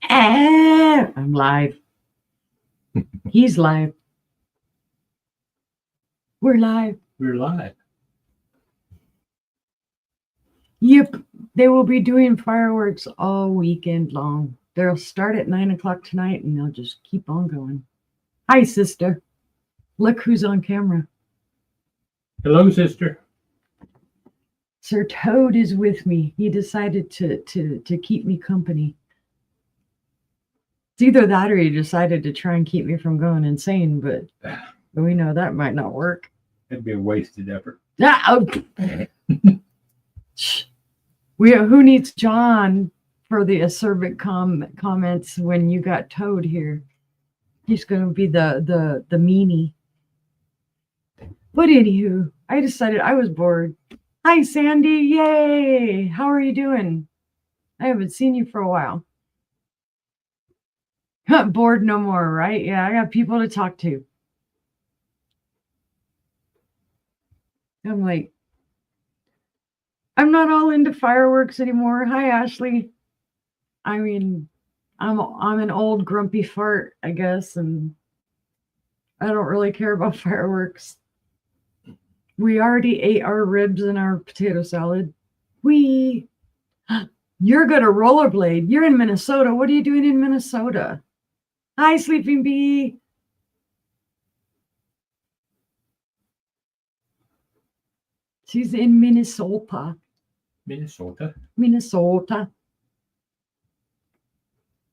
I'm live. He's live. We're live. We're live. Yep. They will be doing fireworks all weekend long. They'll start at 9 o'clock tonight and they'll just keep on going. Hi, sister. Look who's on camera. Hello, sister. Sir Toad is with me. He decided to keep me company. It's either that or he decided to try and keep me from going insane, but we know that might not work. It'd be a wasted effort. Who needs John for the acerbic comments when you got Toad here? He's going to be the meanie. But anywho, I decided I was bored. Hi, Sandy. Yay. How are you doing? I haven't seen you for a while. Bored no more, right? Yeah, I got people to talk to. I'm like, I'm not all into fireworks anymore. Hi, Ashley. I mean, I'm an old grumpy fart, I guess, and I don't really care about fireworks. We already ate our ribs and our potato salad. You're gonna rollerblade. You're in Minnesota. What are you doing in Minnesota? Hi, Sleeping Bee. She's in Minnesota. Minnesota.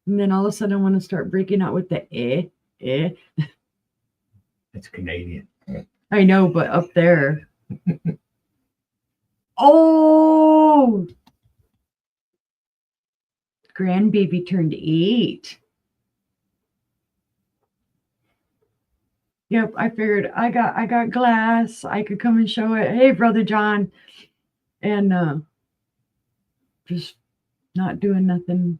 And then all of a sudden I want to start breaking out with the eh. It's Canadian. I know, but up there. Oh! Grandbaby turned 8. Yep, I figured I got glass. I could come and show it. Hey, Brother John. And just not doing nothing.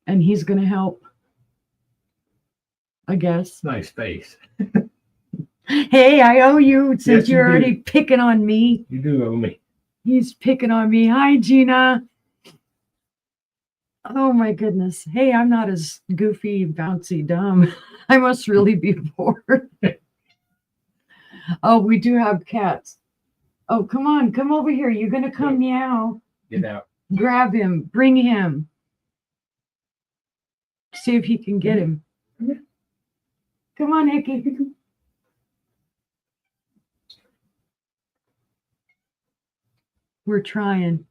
And he's going to help, I guess. Nice face. Hey, I owe you since Yes, you're you already picking on me. You do owe me. He's picking on me. Hi, Gina. Oh, my goodness. Hey, I'm not as goofy, bouncy, dumb. I must really be bored. Oh, we do have cats. Oh, come on. Come over here. You're going to come meow. Get out. Grab him. Bring him. See if he can get him. Come on, Hickey. We're trying.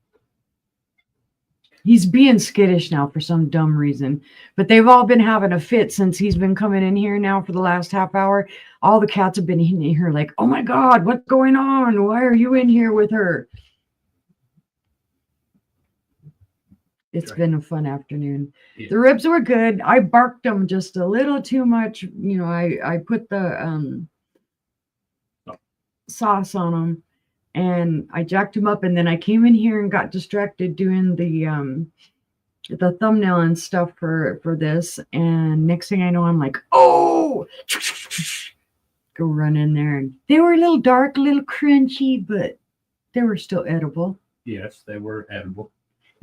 He's being skittish now for some dumb reason. But they've all been having a fit since he's been coming in here now for the last half hour. All the cats have been in here like, oh my God, what's going on? Why are you in here with her? It's been a fun afternoon. Yeah. The ribs were good. I barked them just a little too much. You know, I put the sauce on them and I jacked them up, and then I came in here and got distracted doing the thumbnail and stuff for this. And next thing I know, I'm like, oh, go run in there. And they were a little dark, a little crunchy, but they were still edible. Yes, they were edible.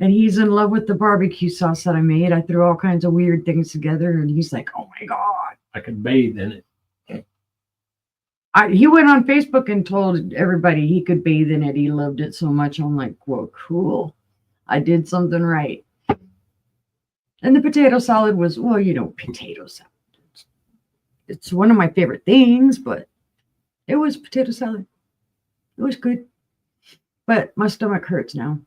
And he's in love with the barbecue sauce that I made. I threw all kinds of weird things together, and he's like, oh my God. I could bathe in it. He went on Facebook and told everybody he could bathe in it. He loved it so much. I'm like, well, cool. I did something right. And the potato salad was, well, you know, potato salad. It's one of my favorite things, but it was potato salad. It was good. But my stomach hurts now.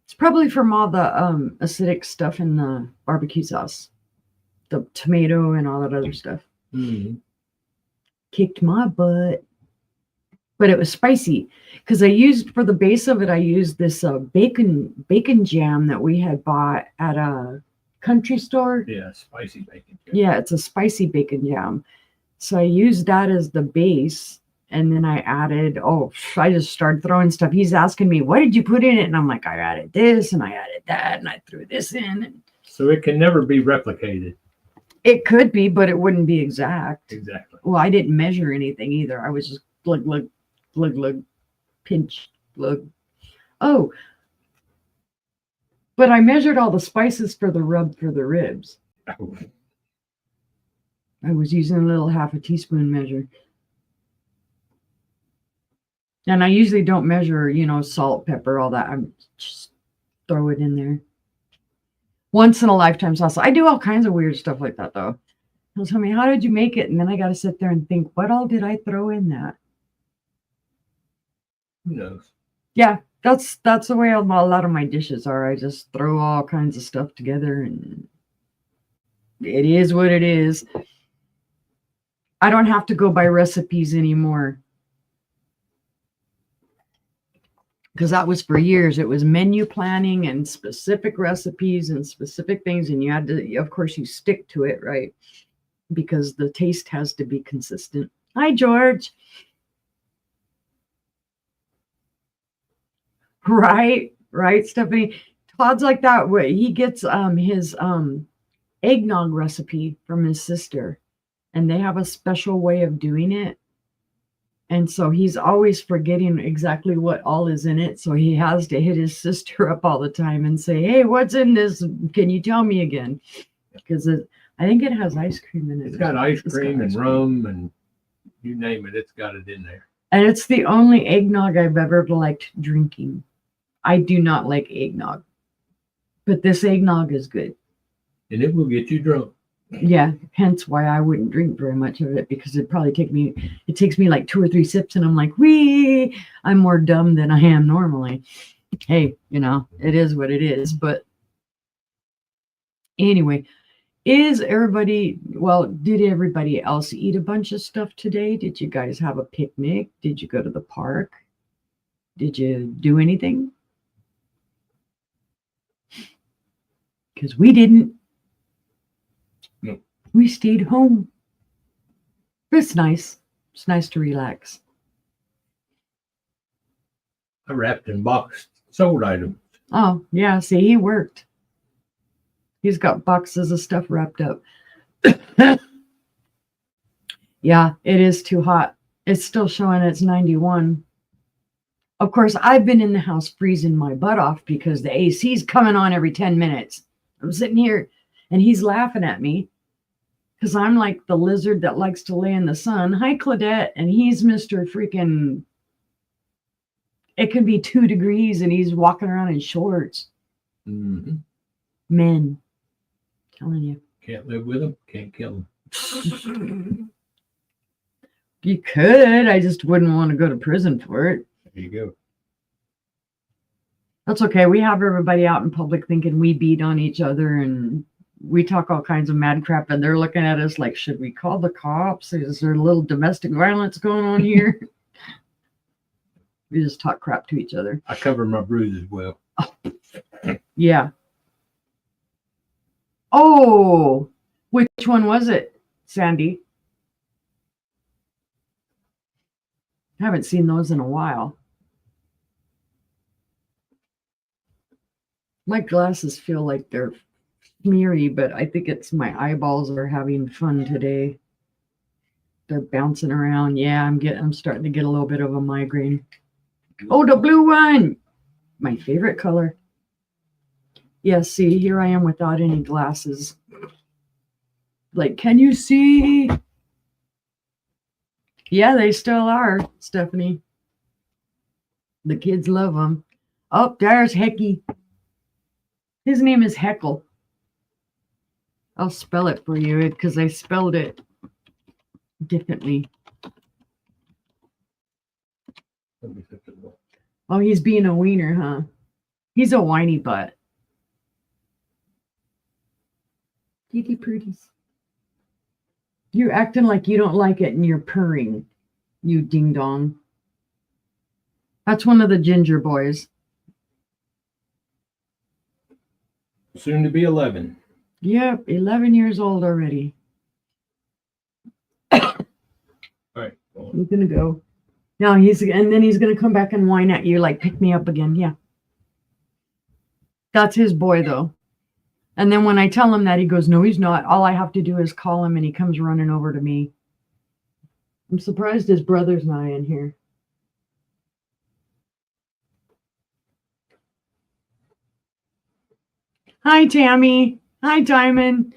It's probably from all the acidic stuff in the barbecue sauce. The tomato and all that other stuff. Mm-hmm. Kicked my butt. But it was spicy. Because I used, for the base of it, I used this bacon jam that we had bought at a country store. Yeah, spicy bacon jam. Yeah, it's a spicy bacon jam. So I used that as the base. And then I added, I just started throwing stuff. He's asking me, what did you put in it? And I'm like, I added this and I added that and I threw this in. And so it can never be replicated. It could be, but it wouldn't be exact. Exactly. Well, I didn't measure anything either. I was just glug, pinch, glug. Oh, But I measured all the spices for the rub for the ribs. Oh, I was using a little half a teaspoon measure. And I usually don't measure, salt, pepper, all that. I just throw it in there. Once in a lifetime sauce. I do all kinds of weird stuff like that, though. They'll tell me, how did you make it? And then I got to sit there and think, what all did I throw in that? who knows? Yeah, that's the way a lot of my dishes are. I just throw all kinds of stuff together, and it is what it is. I don't have to go by recipes anymore. Because that was for years. It was menu planning and specific recipes and specific things. And you had to, of course, you stick to it, right? Because the taste has to be consistent. Hi, George. Right, Stephanie. Todd's like that. He gets his eggnog recipe from his sister, and they have a special way of doing it. And so he's always forgetting exactly what all is in it. So he has to hit his sister up all the time and say, hey, what's in this? Can you tell me again? Because I think it has ice cream in it. It's got ice cream and rum and you name it, it's got it in there. And it's the only eggnog I've ever liked drinking. I do not like eggnog. But this eggnog is good. And it will get you drunk. Yeah, hence why I wouldn't drink very much of it, because it takes me like 2 or 3 sips and I'm like, wee, I'm more dumb than I am normally. Hey, it is what it is. But anyway, did everybody else eat a bunch of stuff today? Did you guys have a picnic? Did you go to the park? Did you do anything? Because we didn't. No. We stayed home. It's nice. It's nice to relax. I wrapped and boxed sold items. Oh, yeah. See, he worked. He's got boxes of stuff wrapped up. Yeah, it is too hot. It's still showing it's 91. Of course, I've been in the house freezing my butt off because the AC's coming on every 10 minutes. I'm sitting here and he's laughing at me because I'm like the lizard that likes to lay in the sun. Hi, Claudette. And he's Mr. freaking, it can be 2 degrees and he's walking around in shorts. Mm-hmm. Men. Telling you. Can't live with them, can't kill them. You could. I just wouldn't want to go to prison for it. There you go. That's okay. We have everybody out in public thinking we beat on each other and we talk all kinds of mad crap, and they're looking at us like, should we call the cops? Is there a little domestic violence going on here? We just talk crap to each other. I cover my bruises well. Yeah. Oh, which one was it, Sandy? I haven't seen those in a while. My glasses feel like they're smeary, but I think it's my eyeballs are having fun today. They're bouncing around. Yeah, I'm starting to get a little bit of a migraine. Oh, the blue one. My favorite color. Yeah, see, here I am without any glasses. Like, can you see? Yeah, they still are, Stephanie. The kids love them. Oh, there's Hecky. His name is Heckle. I'll spell it for you because I spelled it differently. Oh, he's being a wiener, huh? He's a whiny butt. Kitty pretties. You're acting like you don't like it and you're purring, you ding dong. That's one of the ginger boys. Soon to be 11. Yep, 11 years old already. All right. He's gonna go. Now and then he's gonna come back and whine at you like, pick me up again. Yeah. That's his boy though. And then when I tell him that, he goes, no, he's not. All I have to do is call him and he comes running over to me. I'm surprised his brother's not in here. Hi, Tammy. Hi, Diamond.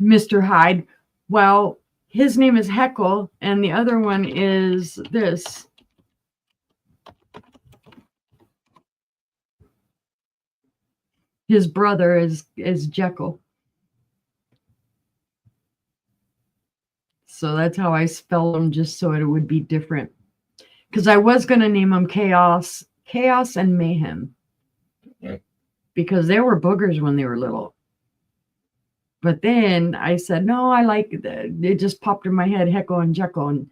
Mr. Hyde. Well, his name is Heckle, and the other one is this. His brother is Jekyll. So that's how I spell them, just so it would be different. Because I was going to name them Chaos and Mayhem. Because they were boogers when they were little. But then I said, no, I like it. Just popped in my head, Heckle and Jekyll. And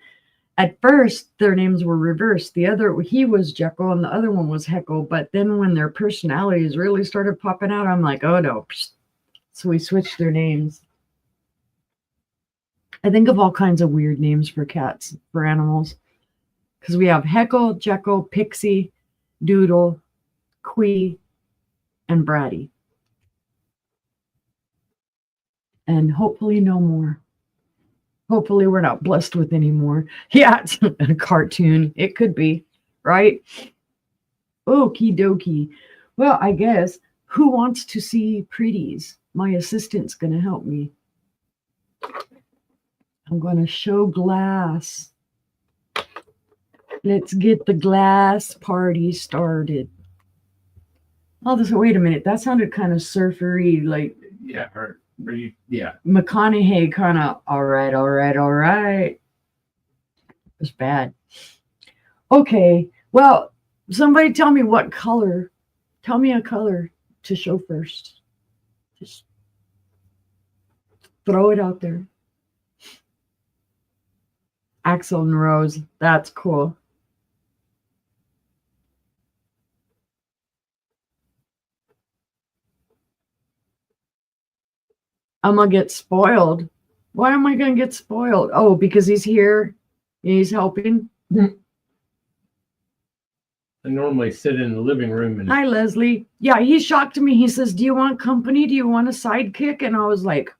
at first, their names were reversed. He was Jekyll and the other one was Heckle. But then when their personalities really started popping out, I'm like, oh no. So we switched their names. I think of all kinds of weird names for cats, for animals. Because we have Heckle, Jekyll, Pixie, Doodle, Quee, and Bratty. And hopefully no more. Hopefully we're not blessed with any more. Yeah, it's a cartoon. It could be, right? Okie dokie. Well, I guess, who wants to see pretties? My assistant's going to help me. I'm going to show glass. Let's get the glass party started. Oh, wait a minute. That sounded kind of surfery, like. Yeah, yeah. McConaughey kind of, all right. It was bad. Okay, well, somebody tell me what color. Tell me a color to show first. Just throw it out there. Axel and Rose, that's cool. I'm going to get spoiled. Why am I going to get spoiled? Oh, because he's here. He's helping. I normally sit in the living room. And hi, Leslie. Yeah, he shocked me. He says, do you want company? Do you want a sidekick? And I was like,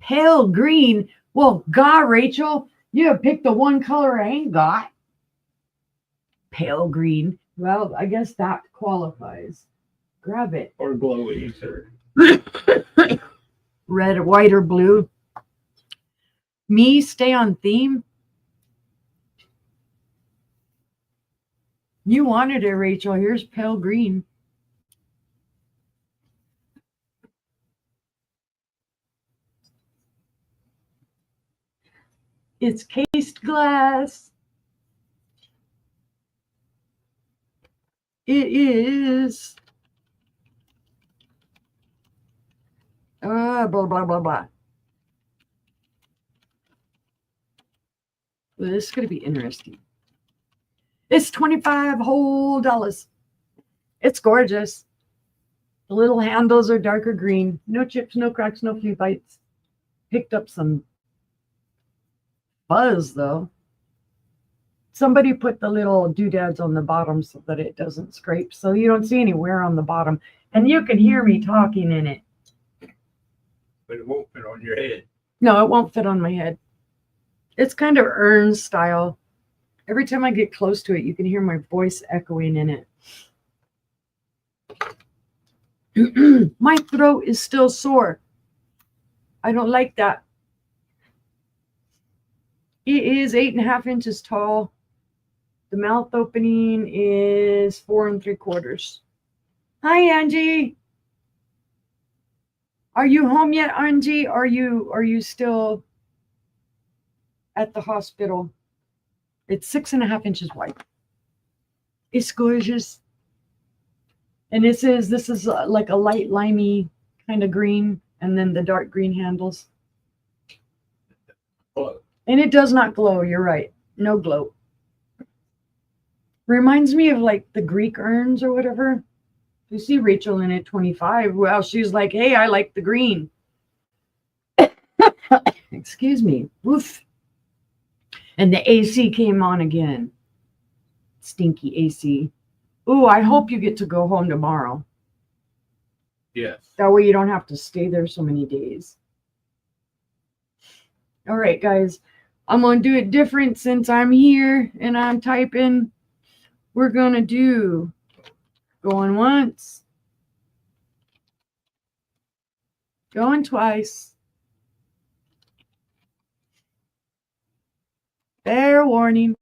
pale green? Well, God, Rachel, you have picked the one color I ain't got. Pale green. Well, I guess that qualifies. Grab it. Or glowy, sir. Red, white, or blue. Me, stay on theme. You wanted it, Rachel. Here's pale green. It's cased glass. It is. Blah, blah, blah, blah. Well, this is going to be interesting. It's $25 whole dollars. It's gorgeous. The little handles are darker green. No chips, no cracks, no flea bites. Picked up some fuzz, though. Somebody put the little doodads on the bottom so that it doesn't scrape, so you don't see any wear on the bottom. And you can hear me talking in it. But it won't fit on your head. No, it won't fit on my head. It's kind of urn style. Every time I get close to it, you can hear my voice echoing in it. My throat is still sore. I don't like that. It is 8.5 inches tall. The mouth opening is 4 3/4. Hi, Angie. Are you home yet, Angie? Are you still at the hospital? It's 6.5 inches wide. It's gorgeous. And this is like a light limey kind of green, and then the dark green handles. Oh. And it does not glow. You're right. No glow. Reminds me of like the Greek urns or whatever. You see Rachel in it 25. Well, she's like, hey, I like the green. Excuse me. Woof. And the AC came on again. Stinky AC. Ooh, I hope you get to go home tomorrow. Yes. That way you don't have to stay there so many days. All right, guys. I'm going to do it different since I'm here and I'm typing. We're going to do going once, Going twice. Fair warning.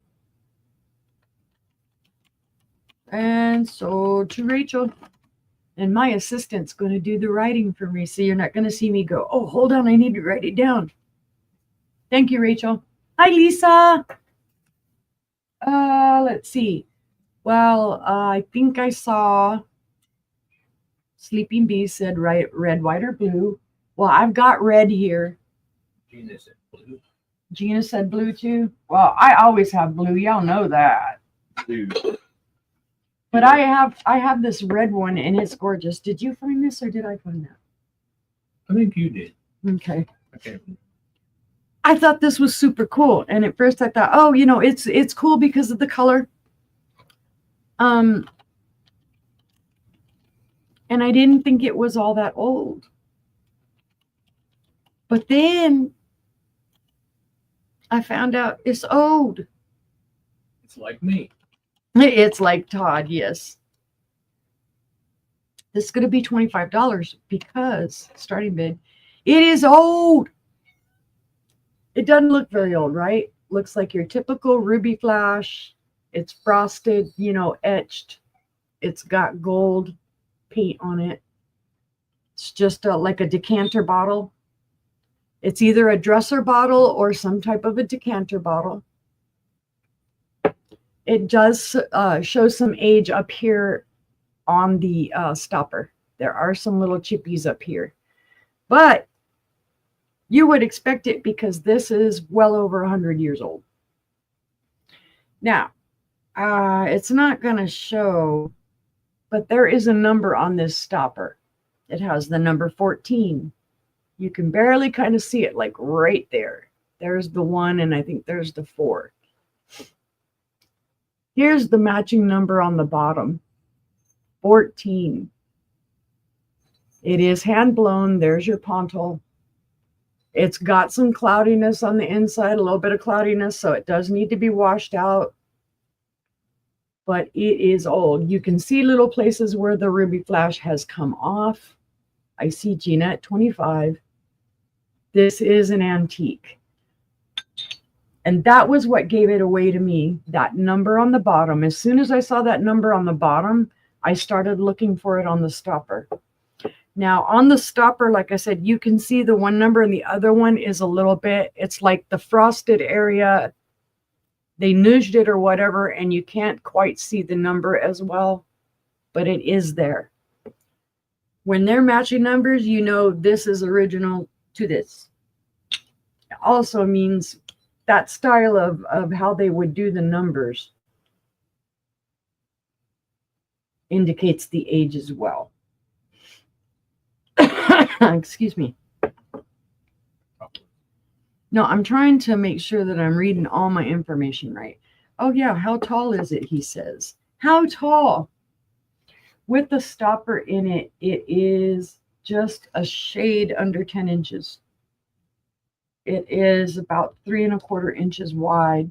And so to Rachel. And my assistant's going to do the writing for me. So you're not going to see me go, oh, hold on, I need to write it down. Thank you, Rachel. Hi, Lisa. Let's see. Well, I think I saw Sleeping Bee said red, white, or blue. Well, I've got red here. Gina said blue. Gina said blue too. Well, I always have blue. Y'all know that. Blue. But I have this red one and it's gorgeous. Did you find this or did I find that? I think you did. Okay. Okay. I thought this was super cool. And at first I thought, oh, you know, it's cool because of the color. And I didn't think it was all that old. But then I found out it's old. It's like me. It's like Todd, yes. This is going to be $25 because starting bid. It is old. It doesn't look very old, right? Looks like your typical ruby flash. It's frosted, you know, etched. It's got gold paint on it. It's just like a decanter bottle. It's either a dresser bottle or some type of a decanter bottle. It does show some age up here on the stopper. There are some little chippies up here. But you would expect it because this is well over 100 years old. Now, it's not going to show, but there is a number on this stopper. It has the number 14. You can barely kind of see it, like right there. There's the 1, and I think there's the 4. Here's the matching number on the bottom, 14. It is hand blown. There's your pontal. It's got some cloudiness on the inside, a little bit of cloudiness, so it does need to be washed out. But it is old. You can see little places where the ruby flash has come off. I see Gina at 25. This is an antique. And that was what gave it away to me, that number on the bottom. As soon as I saw that number on the bottom, I started looking for it on the stopper. Now, on the stopper, like I said, you can see the one number and the other one is a little bit, it's like the frosted area. They nudged it or whatever, and you can't quite see the number as well, but it is there. When they're matching numbers, you know this is original to this. It also means that style of how they would do the numbers indicates the age as well. Excuse me. No, I'm trying to make sure that I'm reading all my information right. Oh, yeah. How tall is it? He says. How tall? With the stopper in it, it is just a shade under 10 inches. It is about 3 1/4 inches wide.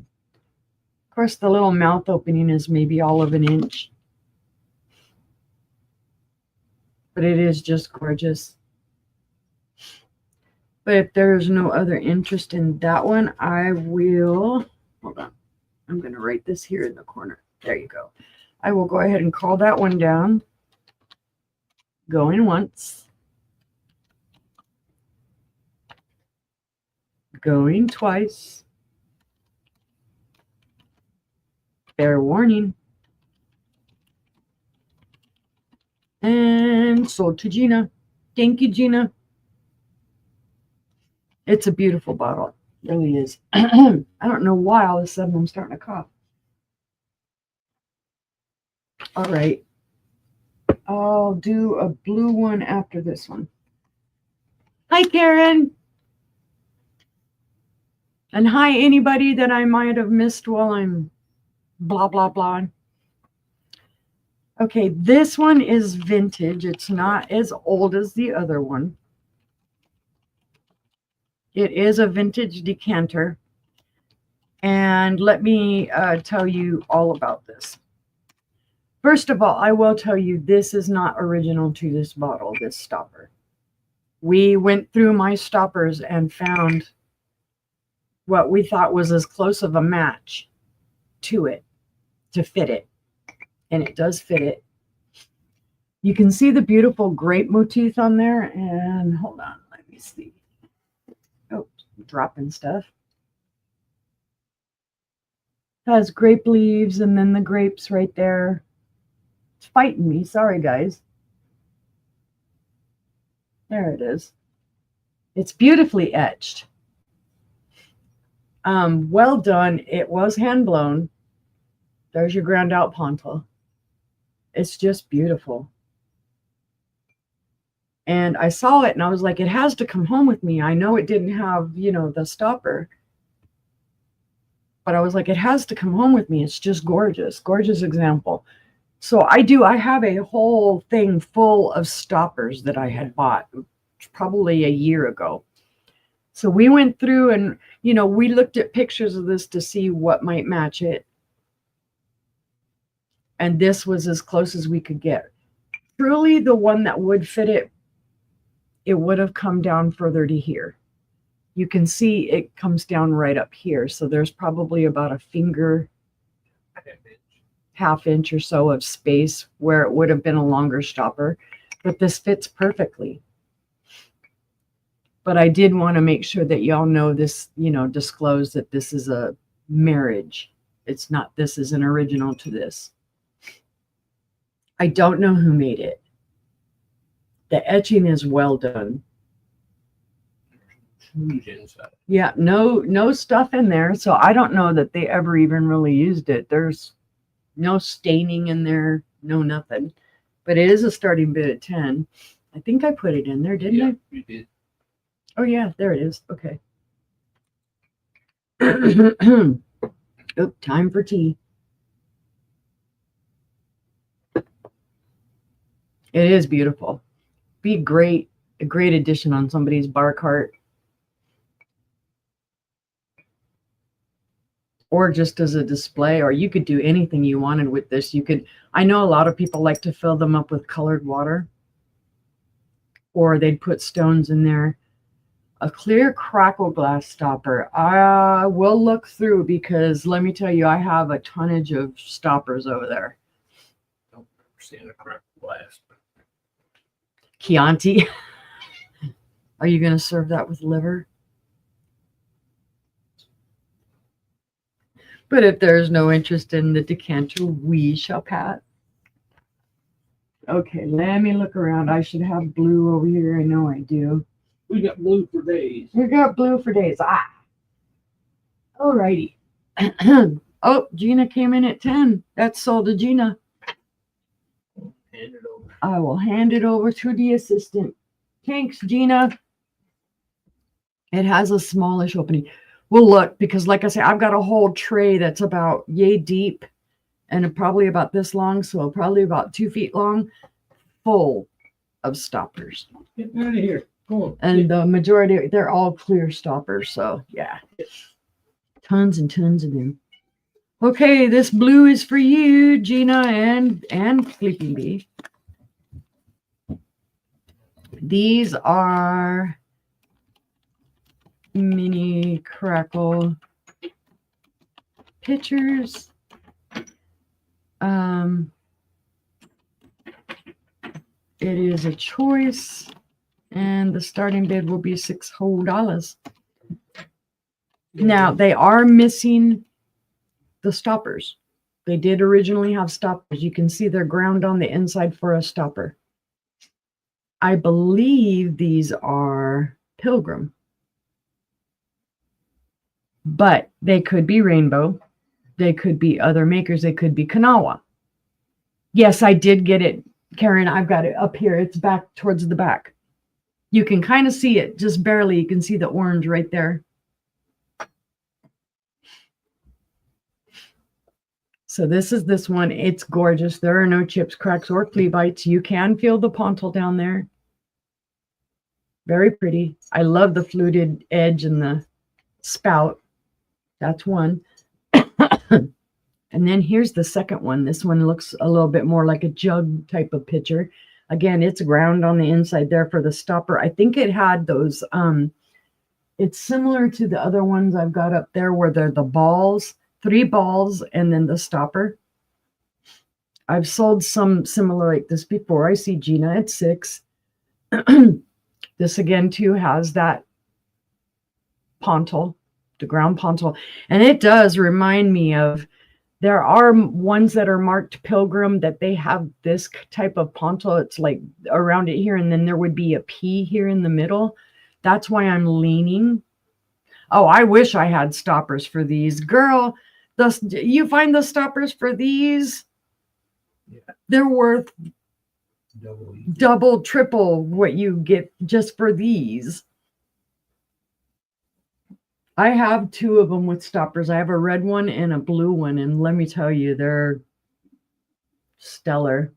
Of course, the little mouth opening is maybe all of an inch. But it is just gorgeous. But if there's no other interest in that one, I will, hold on. I'm going to write this here in the corner. There you go. I will go ahead and call that one down. Going once. Going twice. Fair warning. And sold to Gina. Thank you, Gina. It's a beautiful bottle. It really is. I don't know why all of a sudden I'm starting to cough. All right. I'll do a blue one after this one. Hi, Karen. And hi, anybody that I might have missed while I'm blah, blah, blah. Okay, this one is vintage. It's not as old as the other one. It is a vintage decanter. And let me tell you all about this. First of all, I will tell you this is not original to this bottle, this stopper. we went through my stoppers and found what we thought was as close of a match to it to fit it. And it does fit it. You can see the beautiful grape motif on there. And hold on, let me see. Oh, dropping stuff. It has grape leaves and then the grapes right there. It's fighting me. Sorry, guys. There it is. It's beautifully etched. Well done. It was hand blown. There's your ground out pontal. It's just beautiful. And I saw it and I was like, it has to come home with me. I know it didn't have, you know, the stopper. But I was like, it has to come home with me. It's just gorgeous. Gorgeous example. So I have a whole thing full of stoppers that I had bought probably a year ago. So we went through and, you know, we looked at pictures of this to see what might match it. And this was as close as we could get. Truly the one that would fit it, it would have come down further to here. You can see it comes down right up here. So there's probably about a finger, half inch or so of space where it would have been a longer stopper. But this fits perfectly. But I did want to make sure that y'all know this, you know, disclose that this is a marriage. It's not, this is an original to this. I don't know who made it. The etching is well done. Yeah, no stuff in there. So I don't know that they ever even really used it. There's no staining in there, no nothing. But it is a starting bid at 10. I think I put it in there, didn't I? You did. Oh, yeah, there it is. Okay. Oh, time for tea. It is beautiful. Be great, a great addition on somebody's bar cart. Or just as a display, or you could do anything you wanted with this. You could, I know a lot of people like to fill them up with colored water. Or they'd put stones in there. A clear crackle glass stopper. I will look through because let me tell you, I have a tonnage of stoppers over there. Don't understand a crackle glass. Chianti. Are you going to serve that with liver? But if there's no interest in the decanter, we shall pass. Okay, let me look around. I should have blue over here. I know I do. We got blue for days. We got blue for days. Ah. All righty. Oh, Gina came in at 10. That's sold to Gina. Hand it over. I will hand it over to the assistant. Thanks, Gina. It has a smallish opening. We'll look because, like I say, I've got a whole tray that's about yay deep and probably about this long, so probably about 2 feet long, full of stoppers. Get out of here. Go on. And the majority, they're all clear stoppers. So yeah, tons and tons of them. Okay, this blue is for you, Gina and Sleeping Bee. These are mini crackle pictures. It is a choice. And the starting bid will be $6 whole. Now, they are missing the stoppers. They did originally have stoppers. You can see they're ground on the inside for a stopper. I believe these are Pilgrim. But they could be Rainbow. They could be other makers. They could be Kanawha. Yes, I did get it. Karen, I've got it up here. It's back towards the back. You can kind of see it just barely. You can see the orange right there. So this is this one. It's gorgeous. There are no chips, cracks, or clevites. You can feel the pontal down there. Very pretty. I love the fluted edge and the spout. That's one. And then here's the second one. This one looks a little bit more like a jug type of pitcher. Again, it's ground on the inside there for the stopper. I think it had those, it's similar to the other ones I've got up there where they're the balls, 3 balls, and then the stopper. I've sold some similar like this before. I see Gina at 6. This again too has that pontal, the ground pontal, and it does remind me of, there are ones that are marked Pilgrim that they have this type of pontal. It's like around it here, and then there would be a P here in the middle. That's why I'm leaning. Oh, I wish I had stoppers for these. Girl, you find the stoppers for these? Yeah. They're worth Double. double, triple what you get just for these. I have 2 of them with stoppers. I have a red one and a blue one, and let me tell you, they're stellar.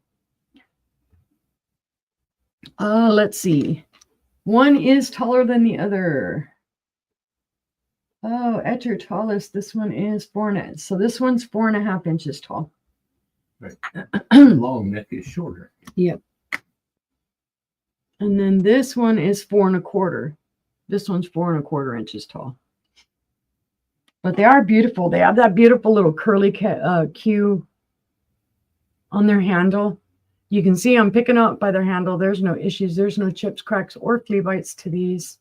Let's see. One is taller than the other. Oh, at your tallest, this one is 4.5. So this one's 4.5 inches tall. Right. Long neck is shorter. Yep. And then this one is 4.25. This one's 4.25 inches tall. But they are beautiful. They have that beautiful little curly Q on their handle. You can see I'm picking up by their handle. There's no issues. There's no chips, cracks, or flea bites to these.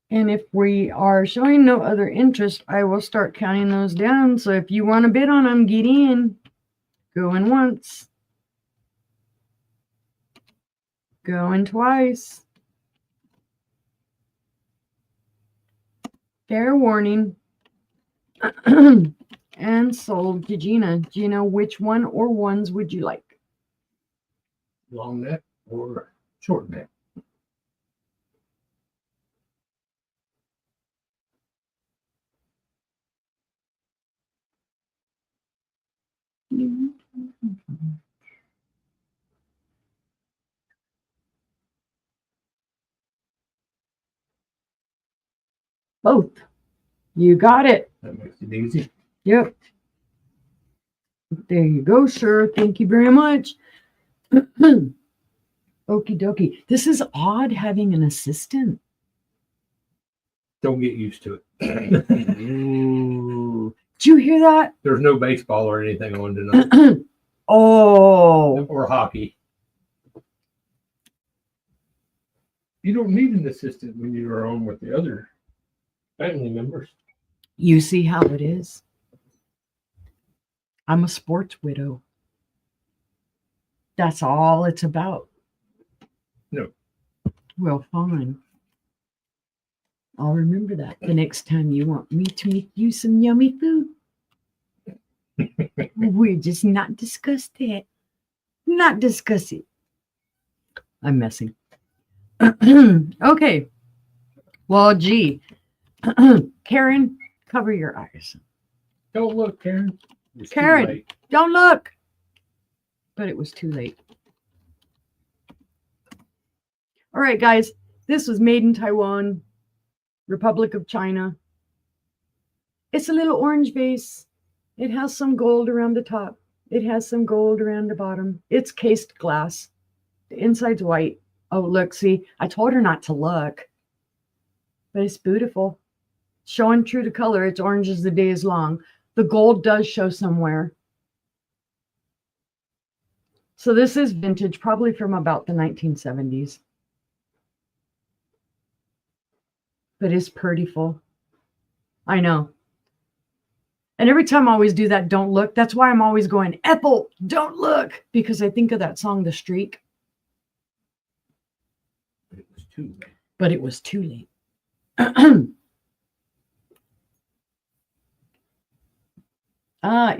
And if we are showing no other interest, I will start counting those down. So if you want to bid on them, get in. Going once. Going twice. Fair warning. And sold to Gina. Gina, which one or ones would you like? Long neck or short neck? Both. You got it. That makes it easy. Yep. There you go, sir. Thank you very much. Okie dokie. This is odd having an assistant. Don't get used to it. Ooh. Did you hear that? There's no baseball or anything on tonight. Oh. Or hockey. You don't need an assistant when you are on with the other family members. You see how it is? I'm a sports widow. That's all it's about. No. Well, fine. I'll remember that the next time you want me to make you some yummy food. We'll just not discuss that. Not discuss it. I'm messing. Okay. Well, gee. Karen, cover your eyes. Don't look, Karen. It's too Karen, late. don't look. But it was too late. All right, guys. This was made in Taiwan, Republic of China. It's a little orange vase. It has some gold around the top. It has some gold around the bottom. It's cased glass. The inside's white. Oh, look, see, I told her not to look. But it's beautiful. Showing true to color. It's orange as the day is long. The gold does show somewhere. So this is vintage, probably from about the 1970s. But it's prettyful. I know. And every time I always do that, don't look. That's why I'm always going, Ethel, don't look. Because I think of that song, The Streak. It was too late. But it was too late.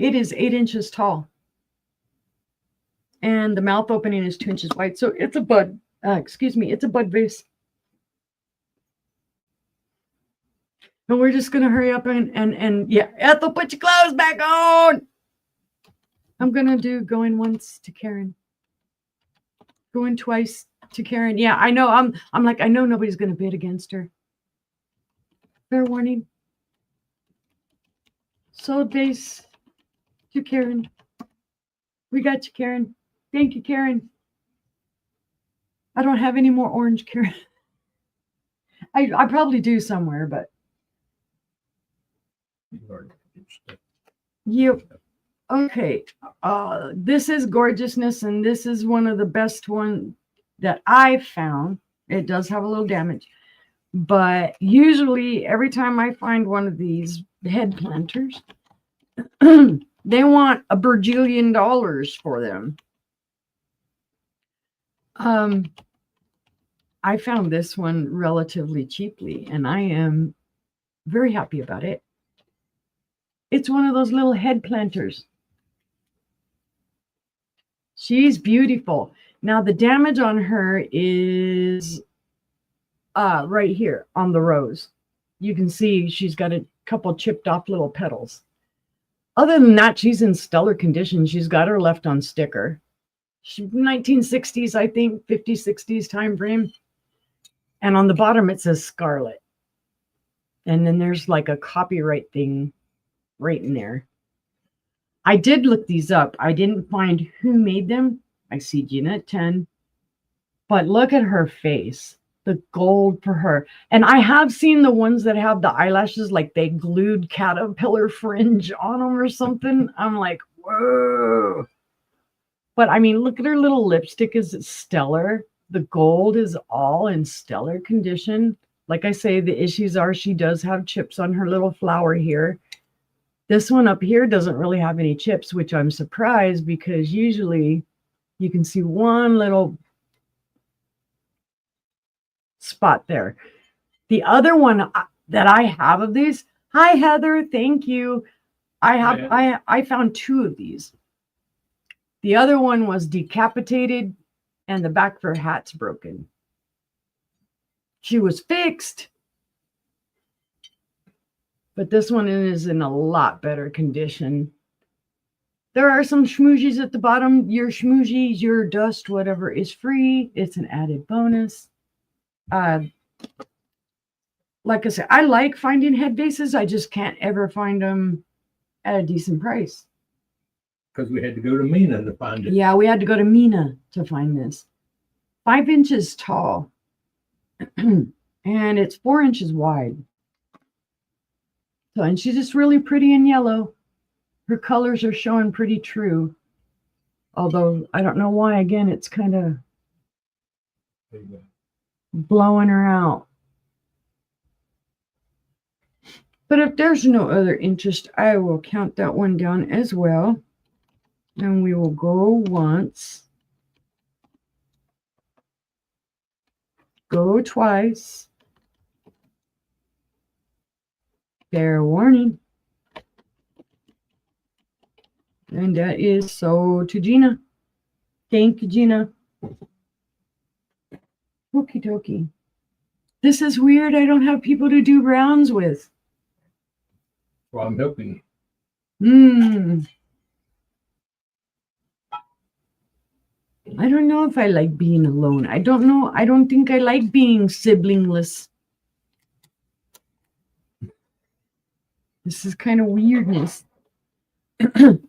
It is 8 inches tall. And the mouth opening is 2 inches wide. So it's a bud. It's a bud vase. And we're just going to hurry up and yeah, Ethel, put your clothes back on. I'm going to do going once to Karen. Going twice to Karen. Yeah, I know. I'm like, I know nobody's going to bid against her. Fair warning. Sold base to Karen. We got you, Karen. Thank you, Karen. I don't have any more orange, Karen. I probably do somewhere, but yep. Okay. This is gorgeousness, and this is one of the best one that I've found. It does have a little damage, but usually every time I find one of these head planters, they want $1 bajillion for them. I found this one relatively cheaply, and I am very happy about it. It's one of those little head planters. She's beautiful. Now the damage on her is right here on the rose. You can see she's got a couple chipped off little petals. Other than that, she's in stellar condition. She's got her left on sticker. 1960s, I think, 50s, 60s time frame. And on the bottom, it says Scarlet. And then there's like a copyright thing right in there. I did look these up. I didn't find who made them. I see Gina at 10. But look at her face. The gold for her. And I have seen the ones that have the eyelashes, like they glued caterpillar fringe on them or something. I'm like, whoa. But I mean, look at her little lipstick is stellar. The gold is all in stellar condition. Like I say, the issues are she does have chips on her little flower here. This one up here doesn't really have any chips, which I'm surprised because usually you can see one little spot there. The other one that I have of these, hi Heather, thank you. I found 2 of these. The other one was decapitated and the back of her hat's broken. She was fixed. But this one is in a lot better condition. There are some schmoozies at the bottom. Your schmoozies, your dust, whatever is free. It's an added bonus. Like I said, I like finding head bases. I just can't ever find them at a decent price. Because we had to go to Mina to find it. Yeah, we had to go to Mina to find this. 5 inches tall. And it's 4 inches wide. So, and she's just really pretty in yellow. Her colors are showing pretty true. Although, I don't know why, again, it's kind of blowing her out. But if there's no other interest, I will count that one down as well. And we will go once. Go twice. Fair warning. And that is so to Gina. Thank you, Gina. Okie dokie. This is weird. I don't have people to do rounds with. Well, I'm helping you. I don't know if I like being alone. I don't know. I don't think I like being siblingless. This is kind of weirdness.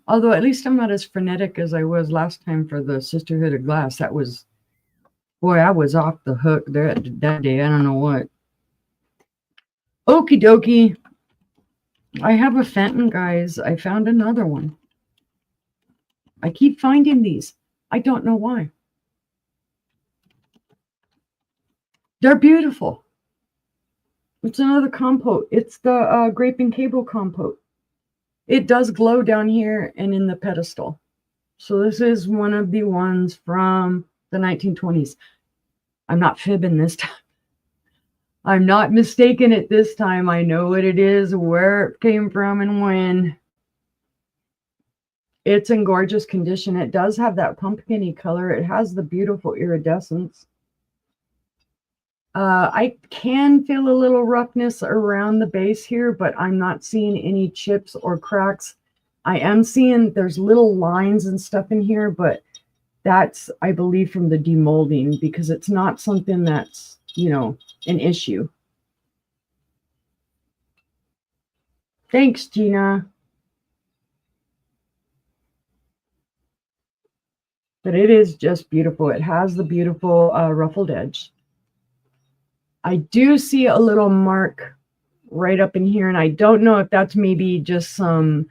Although at least I'm not as frenetic as I was last time for the Sisterhood of Glass. That was, boy, I was off the hook there that day. I don't know what. Okie dokie. I have a Fenton, guys. I found another one. I keep finding these. I don't know why. They're beautiful. It's another compote. It's the grape and cable compote. It does glow down here and in the pedestal. So this is one of the ones from the 1920s. I'm not fibbing this time. I'm not mistaken it this time. I know what it is, where it came from, and when. It's in gorgeous condition. It does have that pumpkin-y color. It has the beautiful iridescence. I can feel a little roughness around the base here, but I'm not seeing any chips or cracks. I am seeing there's little lines and stuff in here, but that's, I believe, from the demolding because it's not something that's, you know, an issue. Thanks, Gina. But it is just beautiful. It has the beautiful ruffled edge. I do see a little mark right up in here, and I don't know if that's maybe just some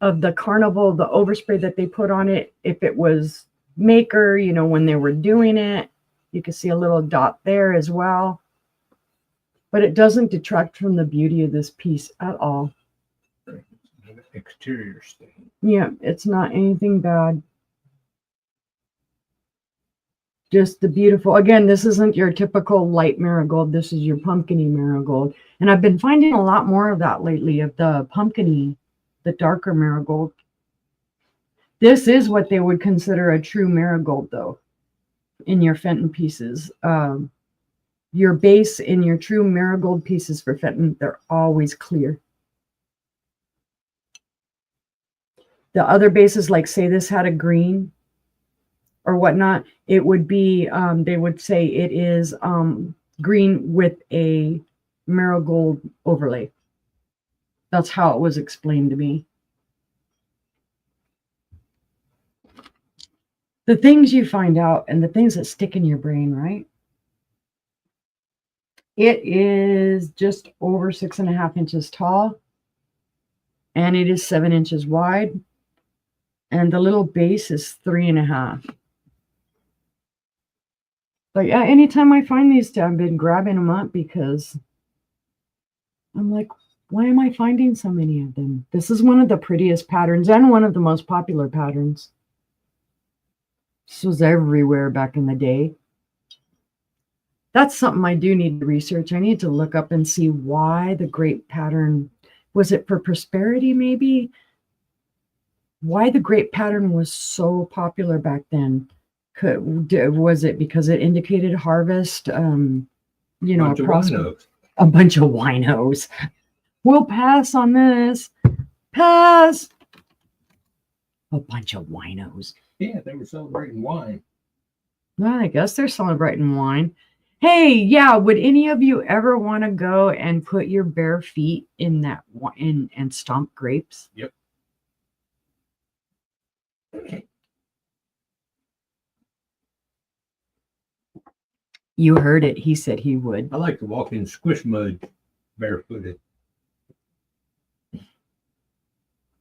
of the Carnival, the overspray that they put on it. If it was Maker, you know, when they were doing it, you can see a little dot there as well. But it doesn't detract from the beauty of this piece at all. Exterior stain. Yeah, it's not anything bad. Just the beautiful, again, this isn't your typical light marigold. This is your pumpkiny marigold. And I've been finding a lot more of that lately, of the pumpkiny, the darker marigold. This is what they would consider a true marigold, though, in your Fenton pieces. Your base in your true marigold pieces for Fenton, they're always clear. The other bases, like say this had a green or whatnot, it would be, they would say it is green with a marigold overlay. That's how it was explained to me. The things you find out and the things that stick in your brain, right? It is just over 6.5 inches tall, and it is 7 inches wide, and the little base is 3.5. But yeah, anytime I find these, I've been grabbing them up because I'm like, why am I finding so many of them? This is one of the prettiest patterns and one of the most popular patterns. This was everywhere back in the day. That's something I do need to research. I need to look up and see why the grape pattern, was it for prosperity maybe? Why the grape pattern was so popular back then? Was it because it indicated harvest? You know, a bunch of winos. We'll pass on this. Pass. A bunch of winos. Yeah, they were celebrating wine. Well, I guess they're celebrating wine. Hey, yeah, would any of you ever want to go and put your bare feet in that and stomp grapes? Yep. You heard it. He said he would. I like to walk in squish mud barefooted.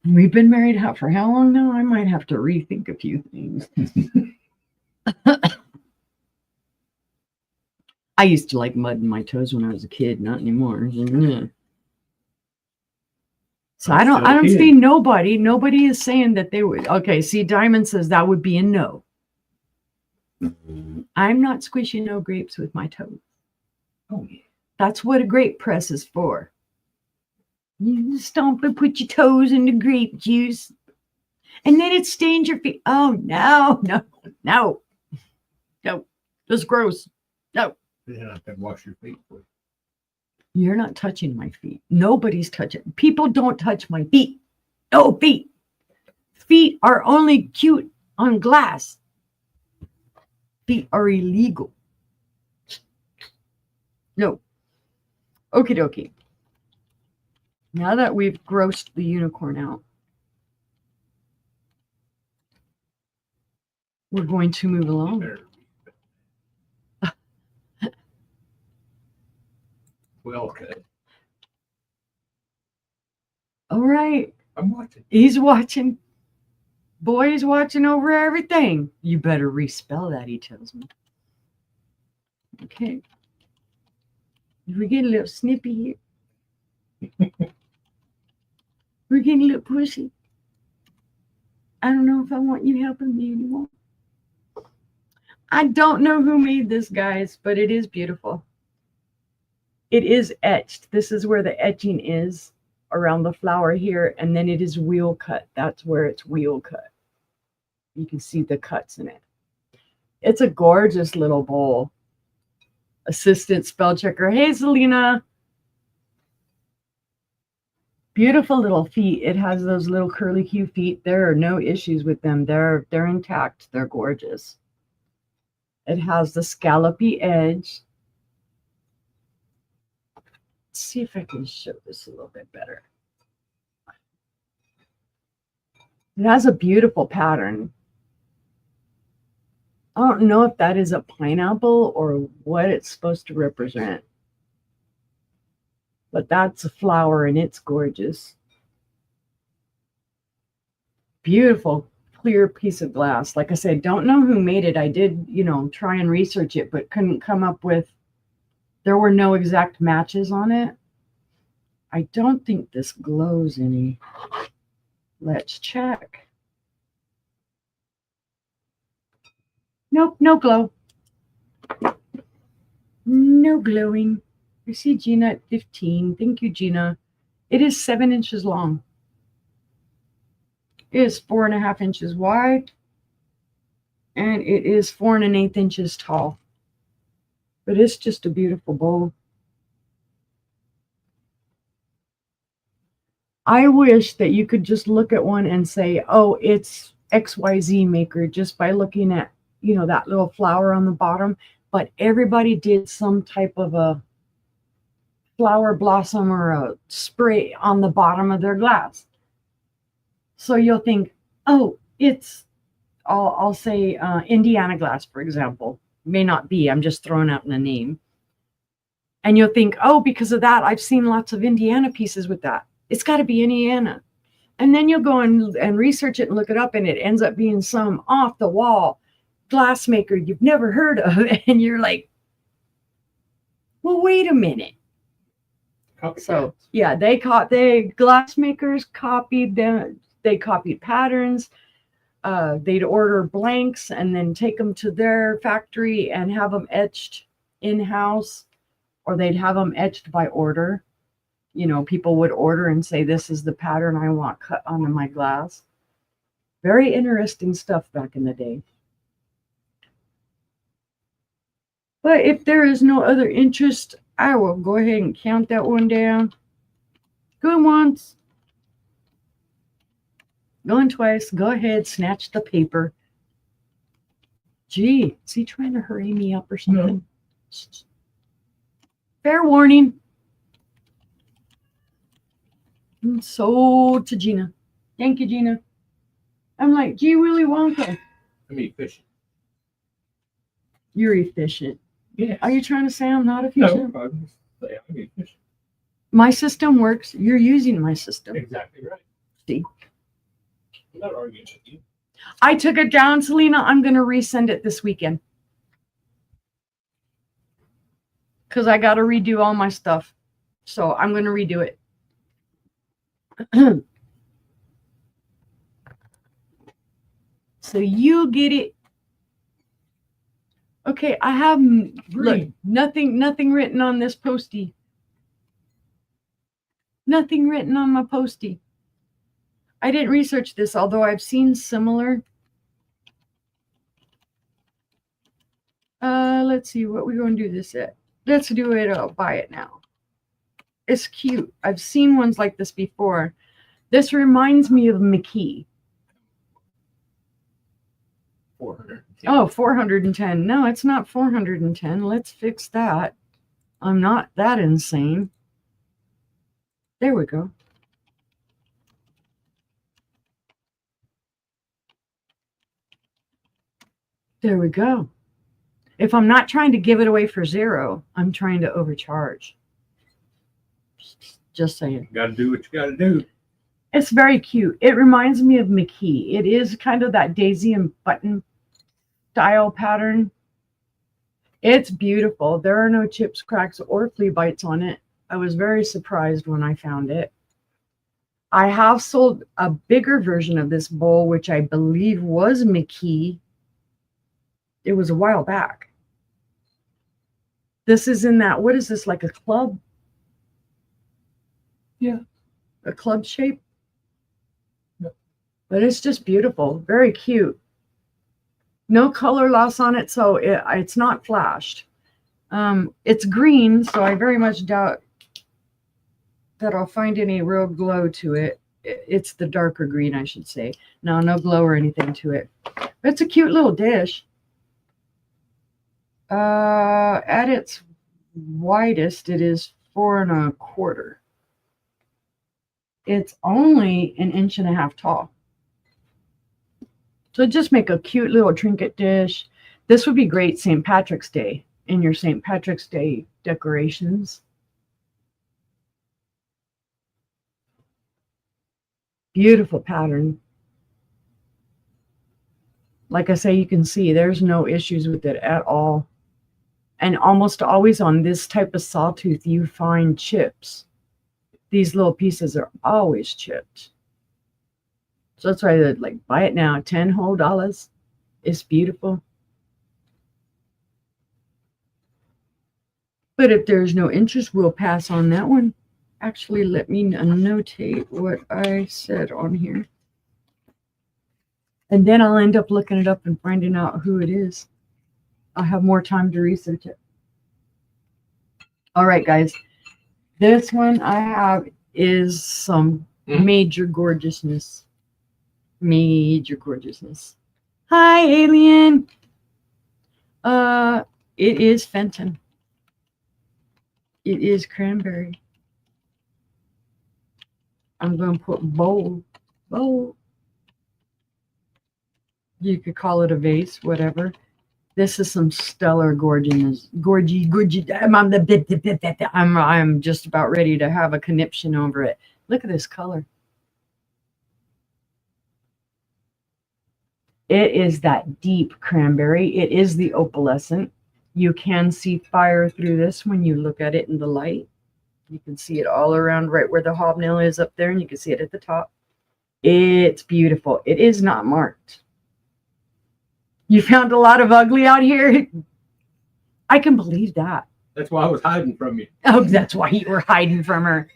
We've been married for how long now? I might have to rethink a few things. I used to like mud in my toes when I was a kid, not anymore. So I don't see nobody. Nobody is saying that they would. Okay, see, Diamond says that would be a no. I'm not squishing no grapes with my toes. Oh yeah. That's what a grape press is for. You stomp and put your toes in the grape juice, and then it stains your feet. Oh no. That's gross. No. You have to wash your feet. You're not touching my feet. Nobody's touching. People don't touch my feet. No feet. Feet are only cute on glass. Feet are illegal. No. Okie dokie. Now that we've grossed the unicorn out, we're going to move along. Well cut. All right. I'm watching. He's watching. Boy's watching over everything. You better respell that, he tells me. Okay. We're getting a little snippy here. We're getting a little pushy. I don't know if I want you helping me anymore. I don't know who made this, guys, but it is beautiful. It is etched. This is where the etching is around the flower here, and then it is wheel cut. That's where it's wheel cut. You can see the cuts in it. It's a gorgeous little bowl. Assistant spell checker. Hey, Selena. Beautiful little feet. It has those little curly Q feet. There are no issues with them. They're intact. They're gorgeous. It has the scallopy edge. Let's see if I can show this a little bit better. It has a beautiful pattern. I don't know if that is a pineapple or what it's supposed to represent. But that's a flower and it's gorgeous. Beautiful, clear piece of glass. Like I said, don't know who made it. I did, try and research it, but couldn't come up with, there were no exact matches on it. I don't think this glows any. Let's check. Nope, no glow. No glowing. I see Gina at 15. Thank you, Gina. It is 7 inches long. It is 4.5 inches wide. And it is 4 1/8 inches tall. But it's just a beautiful bowl. I wish that you could just look at one and say, oh, it's XYZ maker just by looking at, that little flower on the bottom. But everybody did some type of a flower blossom or a spray on the bottom of their glass. So you'll think, oh, it's, I'll say Indiana glass, for example. May not be. I'm just throwing out the name. And you'll think, oh, because of that, I've seen lots of Indiana pieces with that. It's got to be Indiana. And then you'll go and research it and look it up, and it ends up being some off-the-wall glassmaker you've never heard of. And you're like, well, wait a minute. So, yeah, they glassmakers copied them. They copied patterns. They'd order blanks and then take them to their factory and have them etched in-house, or they'd have them etched by order. People would order and say, this is the pattern I want cut onto my glass. Very interesting stuff back in the day. But if there is no other interest, I will go ahead and count that one down. Going once. Going twice. Go ahead, snatch the paper. Gee, is he trying to hurry me up or something? No. Fair warning. And so to Gina. Thank you, Gina. I'm like, gee, Willy Wonka. I'm efficient. You're efficient. Yeah. Are you trying to say I'm not efficient? No, I'm just saying I'm efficient. My system works. You're using my system. Exactly right. See? I'm not arguing with you. I took it down, Selena. I'm going to resend it this weekend. Because I got to redo all my stuff. So I'm going to redo it. So you get it. Okay, I have look, nothing written on this postie. Nothing written on my postie. I didn't research this, although I've seen similar. Let's see what we're going to do this at. Let's do it. I'll buy it now. It's cute. I've seen ones like this before. This reminds me of McKee. 410. Oh, 410. No, it's not 410. Let's fix that. I'm not that insane. There we go. There we go. If I'm not trying to give it away for zero, I'm trying to overcharge. Just saying. You got to do what you got to do. It's very cute. It reminds me of McKee. It is kind of that daisy and button style pattern. It's beautiful. There are no chips, cracks, or flea bites on it. I was very surprised when I found it. I have sold a bigger version of this bowl, which I believe was McKee. It was a while back. This is in that, what is this, like a club? Yeah. A club shape? Yep. But it's just beautiful. Very cute. No color loss on it, so it's not flashed. It's green, so I very much doubt that I'll find any real glow to it. It's the darker green, I should say. No glow or anything to it. But it's a cute little dish. At its widest, it is 4 1/4. It's only 1.5 inches tall. So just make a cute little trinket dish. This would be great St. Patrick's Day in your St. Patrick's Day decorations. Beautiful pattern. Like I say, you can see there's no issues with it at all. And almost always on this type of sawtooth, you find chips. These little pieces are always chipped. So that's why I like buy it now. $10 whole. It's beautiful. But if there's no interest, we'll pass on that one. Actually, let me annotate what I said on here. And then I'll end up looking it up and finding out who it is. I'll have more time to research it. All right, guys. This one I have is some major gorgeousness. Major gorgeousness. Hi, alien. It is Fenton. It is cranberry. I'm going to put bold. Bold. You could call it a vase, whatever. This is some stellar gorgeousness. I'm just about ready to have a conniption over it. Look at this color. It is that deep cranberry. It is the opalescent. You can see fire through this when you look at it in the light. You can see it all around right where the hobnail is up there, and you can see it at the top. It's beautiful. It is not marked. You found a lot of ugly out here? I can believe that. That's why I was hiding from you. Oh, that's why you were hiding from her.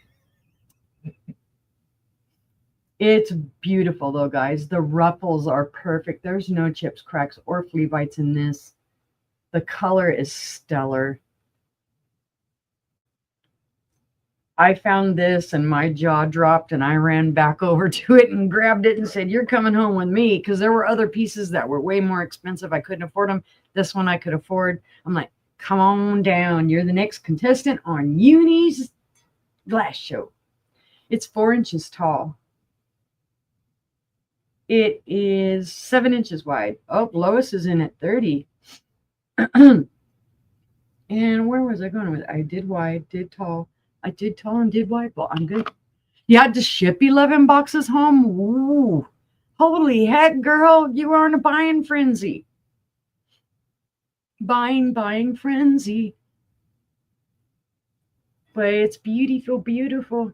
It's beautiful, though, guys. The ruffles are perfect. There's no chips, cracks, or flea bites in this. The color is stellar. I found this and my jaw dropped and I ran back over to it and grabbed it and said, "You're coming home with me," because there were other pieces that were way more expensive. I couldn't afford them. This one I could afford. I'm like, come on down. You're the next contestant on Uni's glass show. It's 4 inches tall. It is 7 inches wide. Oh, Lois is in at 30. And where was I going with it? I did wide, did tall. I did tall and did wide. Well, I'm good. You had to ship 11 boxes home? Ooh. Holy heck, girl. You are in a buying frenzy. Buying frenzy. But it's beautiful, beautiful.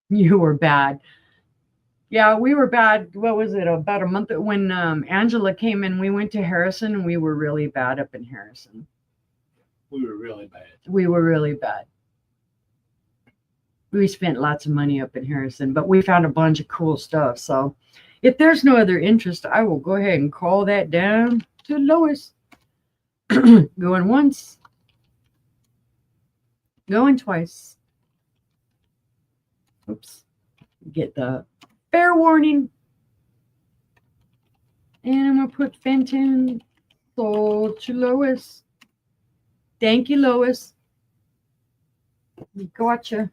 You were bad. Yeah, we were bad. What was it? About a month when Angela came in, we went to Harrison and we were really bad up in Harrison. We were really bad. We were really bad. We spent lots of money up in Harrison, but we found a bunch of cool stuff. So if there's no other interest, I will go ahead and call that down to Lois. Going once. Going twice. Oops. Get the fair warning. And I'm going to put Fenton sold to Lois. Thank you, Lois. Gotcha.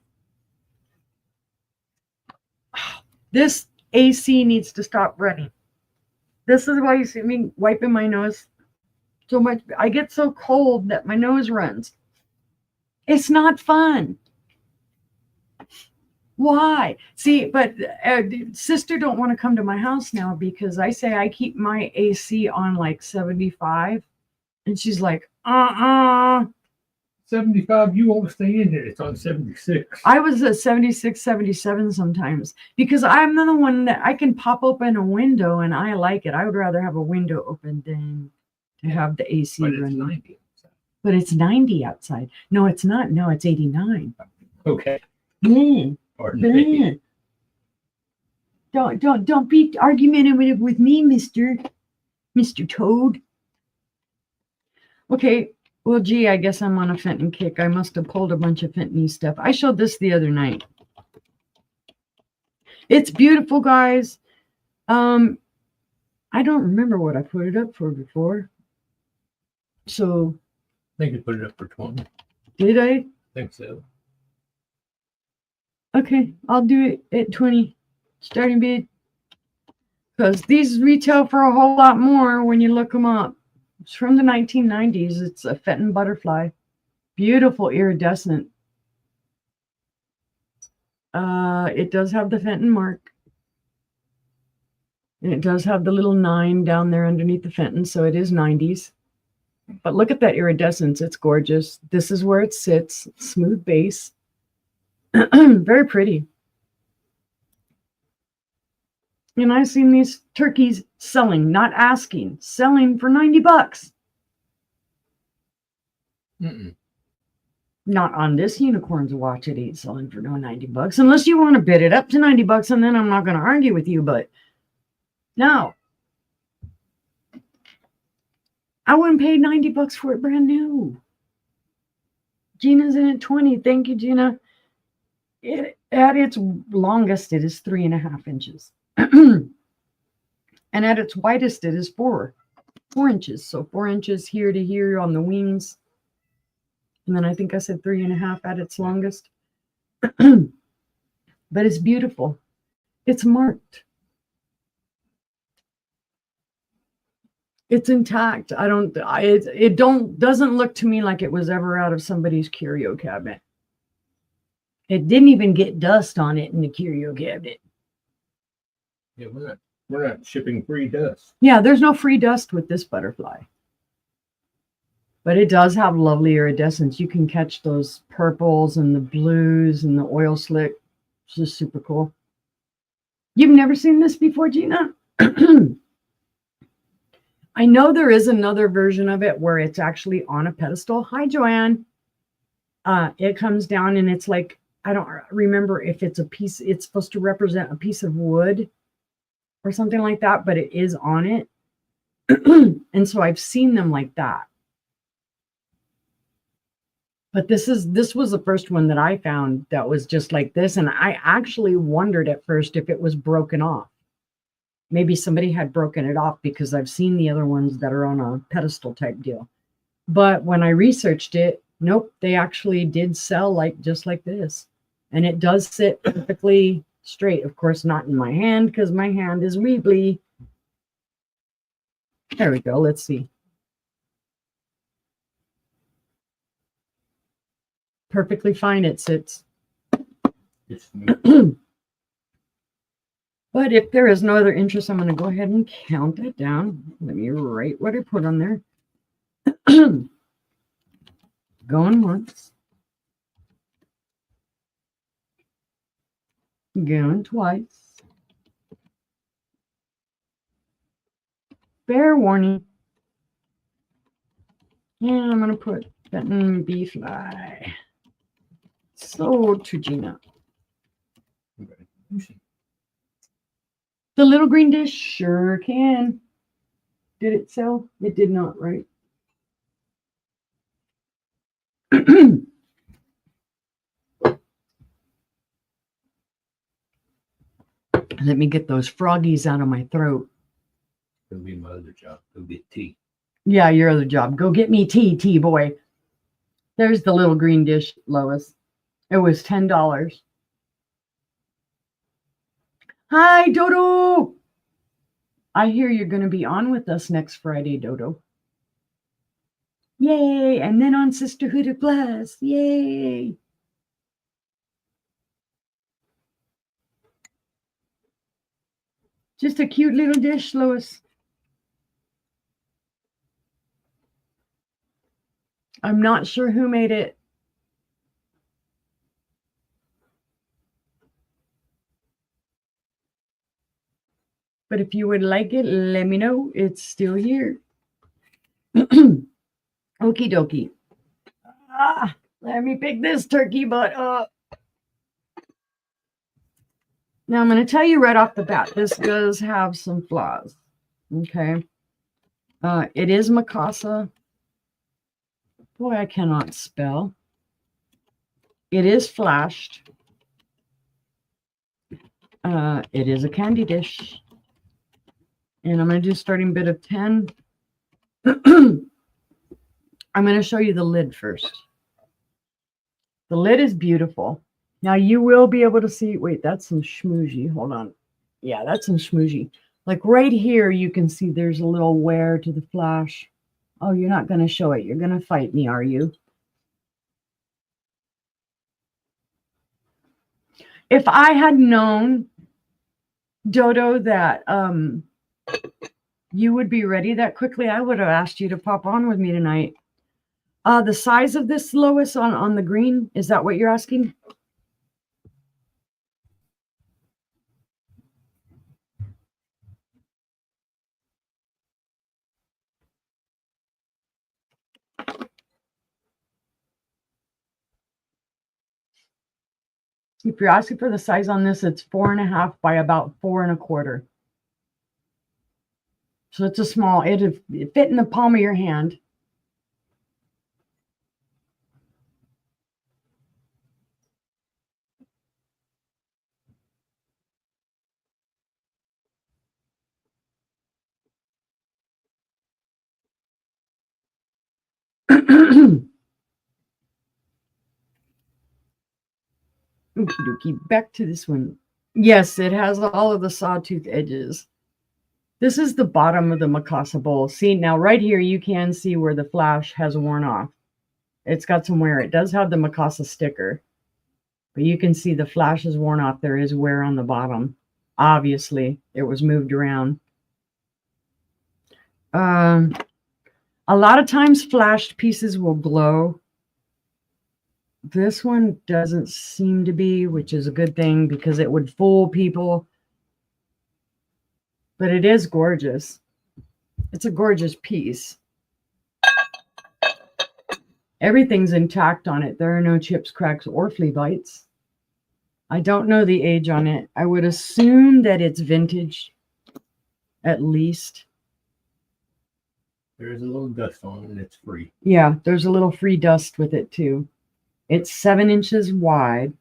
This AC needs to stop running. This is why you see me wiping my nose so much. I get so cold that my nose runs. It's not fun. Why? See, but sister don't want to come to my house now because I say I keep my AC on like 75. And she's like, 75, you won't stay in here. It's on 76. I was at 76, 77 sometimes because I'm the one that I can pop open a window and I like it. I would rather have a window open than to have the AC But running. it's 90 outside. But it's 90 outside. No, it's not. No, it's 89. Okay. Mm. Pardon me. Don't be argumentative with me, Mr. Toad. Okay. Well, gee, I guess I'm on a Fenton kick. I must have pulled a bunch of Fenton stuff. I showed this the other night. It's beautiful, guys. I don't remember what I put it up for before. So. I think you put it up for 20. Did I? I think so. Okay, I'll do it at 20 starting bid. Because these retail for a whole lot more when you look them up. It's from the 1990s. It's a Fenton butterfly. Beautiful iridescent. It does have the Fenton mark. And it does have the little 9 down there underneath the Fenton, so it is 90s. But look at that iridescence. It's gorgeous. This is where it sits. Smooth base. Very pretty. And I've seen these turkeys selling, not asking, selling for $90. Mm-mm. Not on this unicorn's watch. It ain't selling for no $90 unless you want to bid it up to $90, and then I'm not going to argue with you. But no, I wouldn't pay $90 for it brand new. Gina's in at 20. Thank you, Gina. At its longest, it is 3.5 inches. And at its widest, it is 4 inches. So 4 inches here to here on the wings. And then I think I said 3.5 at its longest. But it's beautiful. It's marked. It's intact. It doesn't look to me like it was ever out of somebody's curio cabinet. It didn't even get dust on it in the curio cabinet. Yeah, we're not shipping free dust. Yeah, there's no free dust with this butterfly. But it does have lovely iridescence. You can catch those purples and the blues and the oil slick. It's just super cool. You've never seen this before, Gina? I know there is another version of it where it's actually on a pedestal. Hi, Joanne. It comes down and it's like, I don't remember if it's a piece, it's supposed to represent a piece of wood or something like that, but it is on it. And so I've seen them like that. But this was the first one that I found that was just like this. And I actually wondered at first if it was broken off. Maybe somebody had broken it off because I've seen the other ones that are on a pedestal type deal. But when I researched it, nope, they actually did sell just like this. And it does sit perfectly straight. Of course, not in my hand because my hand is weebly. There we go. Let's see. Perfectly fine it sits. But if there is no other interest, I'm going to go ahead and count it down. Let me write what I put on there. Going once. Going twice. Fair warning. And I'm going to put Fenton bee fly. So to Gina. The little green dish sure can. Did it sell? It did not, right? Let me get those froggies out of my throat. It'll be my other job. Go get tea. Yeah, your other job. Go get me tea, boy. There's the little green dish, Lois. It was $10. Hi, Dodo. I hear you're going to be on with us next Friday, Dodo. Yay. And then on Sisterhood of Glass. Yay. Just a cute little dish, Lois. I'm not sure who made it. But if you would like it, let me know. It's still here. Okie dokie. Let me pick this turkey butt up. Now, I'm going to tell you right off the bat, this does have some flaws. Okay. It is Mikasa. Boy, I cannot spell. It is flashed. It is a candy dish. And I'm going to do starting bid of 10. I'm going to show you the lid first. The lid is beautiful. Now you will be able to see, wait, that's some schmoozy. Hold on. Yeah, that's some schmoozy. Like right here, you can see there's a little wear to the flash. Oh, you're not going to show it. You're going to fight me, are you? If I had known, Dodo, that you would be ready that quickly, I would have asked you to pop on with me tonight. The size of this, Lois, on the green, is that what you're asking? If you're asking for the size on this, it's 4.5 by about 4.25. So it's a small, it fit in the palm of your hand. Okie dokie, back to this one. Yes, it has all of the sawtooth edges. This is the bottom of the Mikasa bowl. See, now right here, you can see where the flash has worn off. It's got some wear. It does have the Mikasa sticker, but you can see the flash is worn off. There is wear on the bottom. Obviously, it was moved around. A lot of times flashed pieces will glow. This one doesn't seem to be, which is a good thing because it would fool people. But it is gorgeous. It's a gorgeous piece. Everything's intact on it. There are no chips, cracks, or flea bites. I don't know the age on it. I would assume that it's vintage, at least. There's a little dust on it and it's free. Yeah, there's a little free dust with it too. It's 7 inches wide.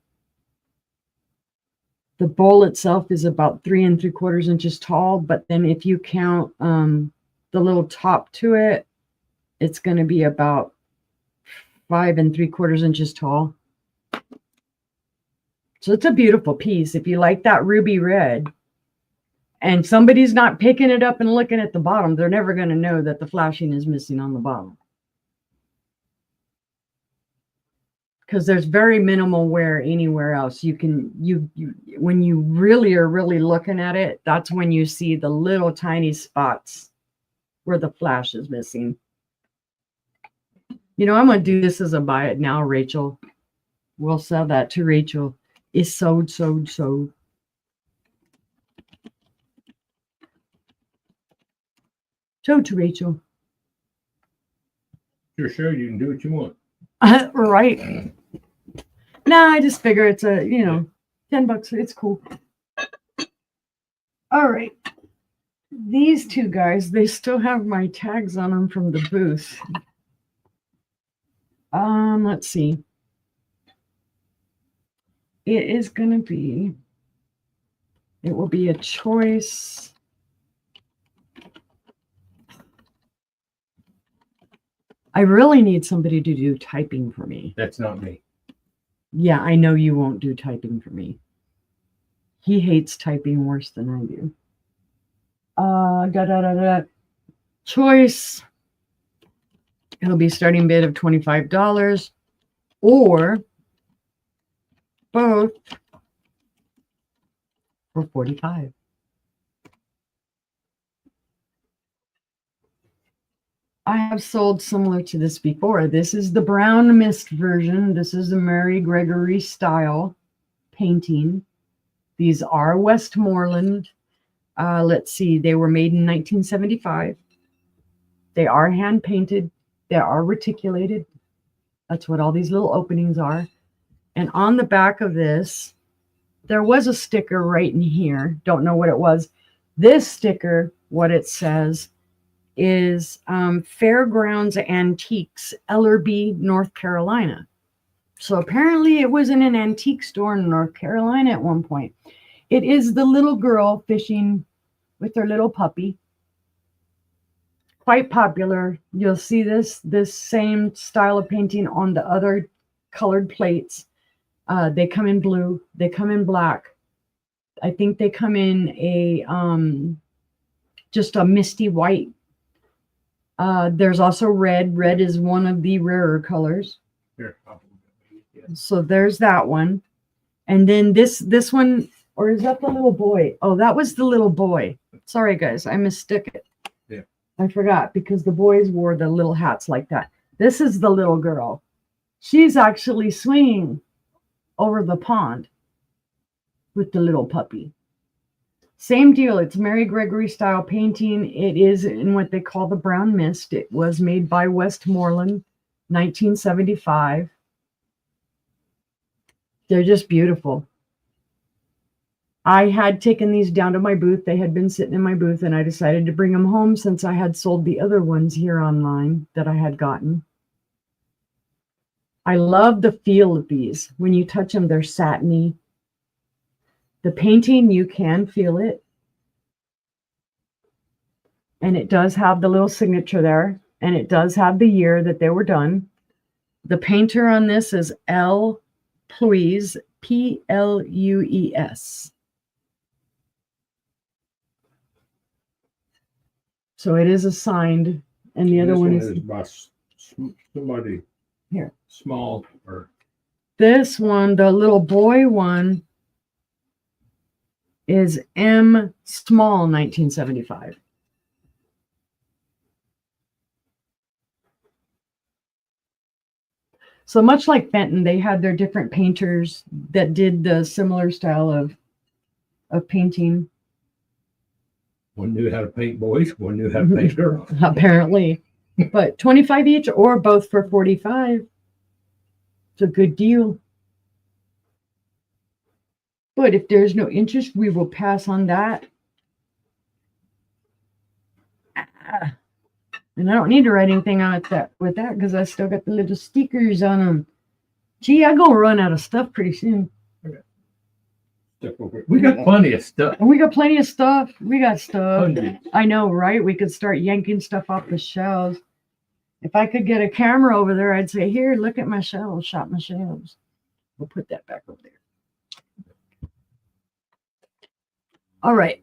The bowl itself is about 3 3/4 inches tall, but then if you count the little top to it, it's going to be about 5 3/4 inches tall. So it's a beautiful piece. If you like that ruby red and somebody's not picking it up and looking at the bottom, they're never going to know that the flashing is missing on the bottom. Because there's very minimal wear anywhere else. You can, when you really are looking at it, that's when you see the little tiny spots where the flash is missing. You know, I'm going to do this as a buy it now, Rachel. We'll sell that to Rachel. It's sold. Show to Rachel. Sure, you can do what you want. Right. Nah, I just figure it's a, $10. It's cool. All right. These two guys, they still have my tags on them from the booth. Let's see. It will be a choice. I really need somebody to do typing for me. That's not me. Yeah, I know you won't do typing for me. He hates typing worse than I do. Choice. It'll be starting bid of $25 or both for $45. I have sold similar to this before. This is the Brown Mist version. This is the Mary Gregory style painting. These are Westmoreland. Let's see, they were made in 1975. They are hand painted. They are reticulated. That's what all these little openings are. And on the back of this, there was a sticker right in here. Don't know what it was. This sticker, what it says is Fairgrounds Antiques, Ellerbe, North Carolina. So apparently it was in an antique store in North Carolina at one point. It is the little girl fishing with her little puppy. Quite popular. You'll see this same style of painting on the other colored plates. They come in blue. They come in black. I think they come in a just a misty white. There's also red. Red is one of the rarer colors. Here, So there's that one. And then this one, or is that the little boy? Oh, that was the little boy. Sorry, guys, I mistook it. Yeah. I forgot because the boys wore the little hats like that. This is the little girl. She's actually swinging over the pond with the little puppy. Same deal. It's Mary Gregory style painting. It is in what they call the brown mist. It was made by Westmoreland, 1975. They're just beautiful. I had taken these down to my booth. They had been sitting in my booth, and I decided to bring them home since I had sold the other ones here online that I had gotten. I love the feel of these. When you touch them, they're satiny. The painting, you can feel it. And it does have the little signature there. And it does have the year that they were done. The painter on this is L. Plues, Plues. So it is assigned, and the other one is by somebody here. Small, or This one, the little boy one, is M. Small, 1975. So much like Fenton, they had their different painters that did the similar style of painting. one knew how to paint boys, one knew how to paint girls. Apparently. But 25 each or both for 45. It's a good deal. But if there's no interest, we will pass on that. And I don't need to write anything on it with that because I still got the little stickers on them. Gee, I'm going to run out of stuff pretty soon. We got plenty of stuff. And we got plenty of stuff. We got stuff. Hundreds. I know, right? We could start yanking stuff off the shelves. If I could get a camera over there, I'd say, here, look at my shelves, shop my shelves. We'll put that back over there. All right.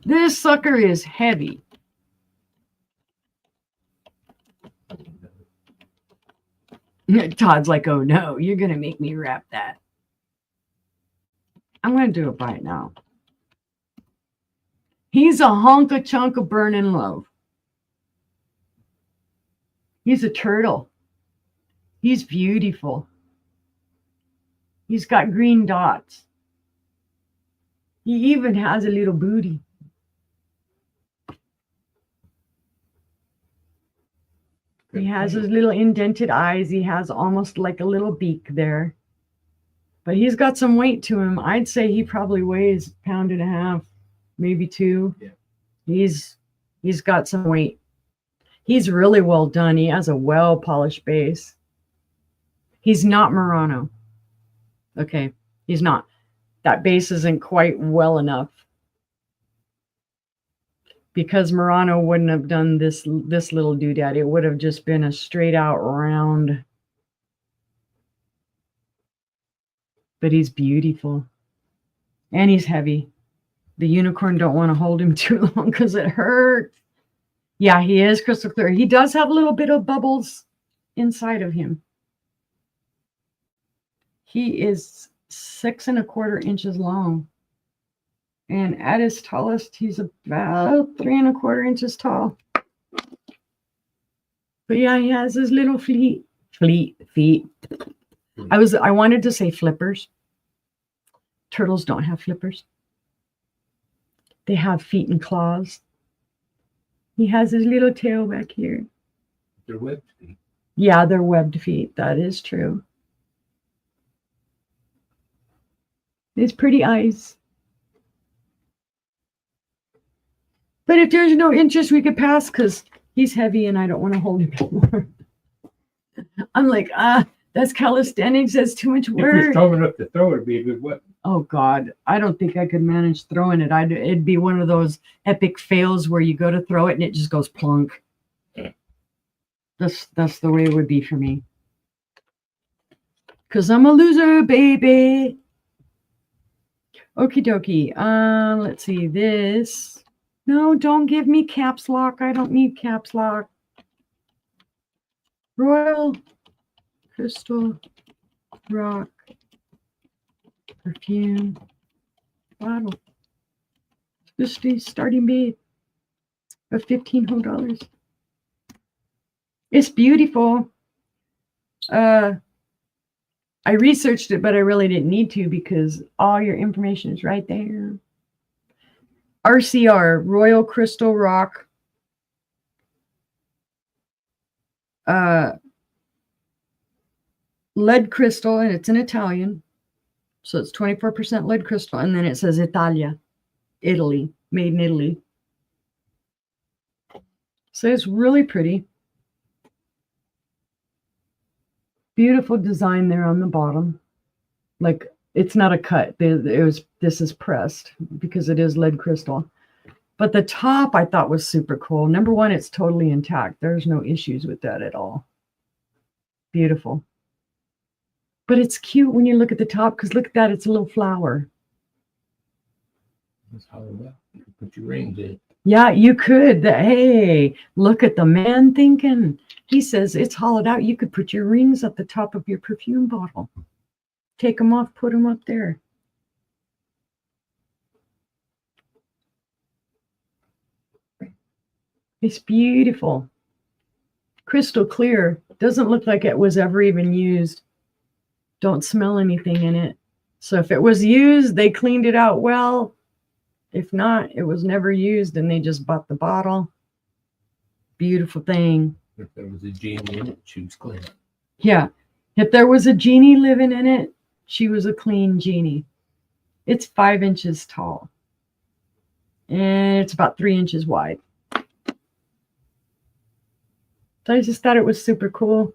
This sucker is heavy. Todd's like, oh no, you're going to make me wrap that. I'm going to do it by it now. He's a hunk of chunk of burning love. He's a turtle. He's beautiful. He's got green dots. He even has a little booty. He has his little indented eyes. He has almost like a little beak there. But he's got some weight to him. I'd say he probably weighs 1.5 pounds, maybe 2. Yeah. He's got some weight. He's really well done. He has a well-polished base. He's not Murano. Okay, he's not. That base isn't quite well enough. Because Murano wouldn't have done this little doodad. It would have just been a straight out round. But he's beautiful. And he's heavy. The unicorn don't want to hold him too long because it hurts. Yeah, he is crystal clear. He does have a little bit of bubbles inside of him. He is 6¼ inches long. And at his tallest, he's about 3¼ inches tall. But yeah, he has his little feet. I wanted to say flippers. Turtles don't have flippers. They have feet and claws. He has his little tail back here. They're webbed feet. Yeah, they're webbed feet. That is true. His pretty eyes. But if there's no interest, we could pass because he's heavy and I don't want to hold him anymore. I'm like, that's calisthenics. That's too much If you're work. strong enough to throw it, it'd be a good weapon. Oh God, I don't think I could manage throwing it. It'd be one of those epic fails where you go to throw it and it just goes plunk. That's the way it would be for me. Because I'm a loser, baby. Okie dokie. Let's see this. No, don't give me caps lock. I don't need caps lock. Royal Crystal Rock perfume bottle. 50 starting bid of $1,500. It's beautiful. I researched it, but I really didn't need to because all your information is right there. RCR, Royal Crystal Rock. Lead crystal, and it's in Italian. So it's 24% lead crystal. And then it says Italia, Italy, made in Italy. So it's really pretty. Beautiful design there on the bottom. Like, it's not a cut. This is pressed because it is lead crystal. But the top I thought was super cool. Number one, it's totally intact. There's no issues with that at all. Beautiful. But it's cute when you look at the top because look at that. It's a little flower. That's how you can put your rings in. Yeah, you could. Hey, look at the man thinking. He says it's hollowed out. You could put your rings at the top of your perfume bottle. Take them off, put them up there. It's beautiful. Crystal clear. Doesn't look like it was ever even used. Don't smell anything in it. So if it was used, they cleaned it out well. If not, it was never used and they just bought the bottle. Beautiful thing. If there was a genie in it, she was clean. Yeah. If there was a genie living in it, she was a clean genie. It's 5 inches tall. And it's about 3 inches wide. So I just thought it was super cool.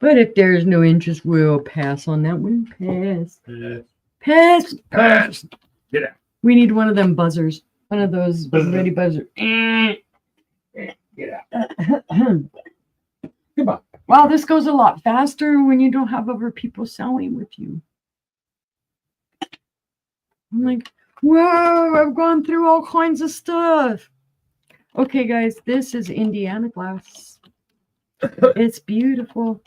But if there's no interest, we'll pass on that one. Pass. Pass. Pass. Get out. We need one of them buzzers. One of those ready buzzers. Get out. Come on. Wow, this goes a lot faster when you don't have other people selling with you. I'm like, whoa, I've gone through all kinds of stuff. Okay, guys, this is Indiana glass. It's beautiful.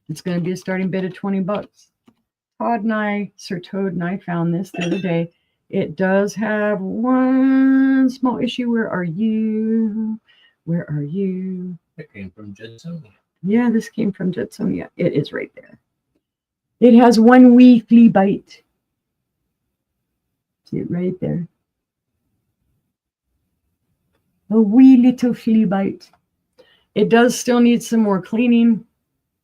It's going to be a starting bid of $20. Sir Toad and I found this the other day. It does have one small issue. Where are you? Where are you? It came from Jetsonia. Yeah, this came from Jetsonia. It is right there. It has one wee flea bite. See it right there. A wee little flea bite. It does still need some more cleaning.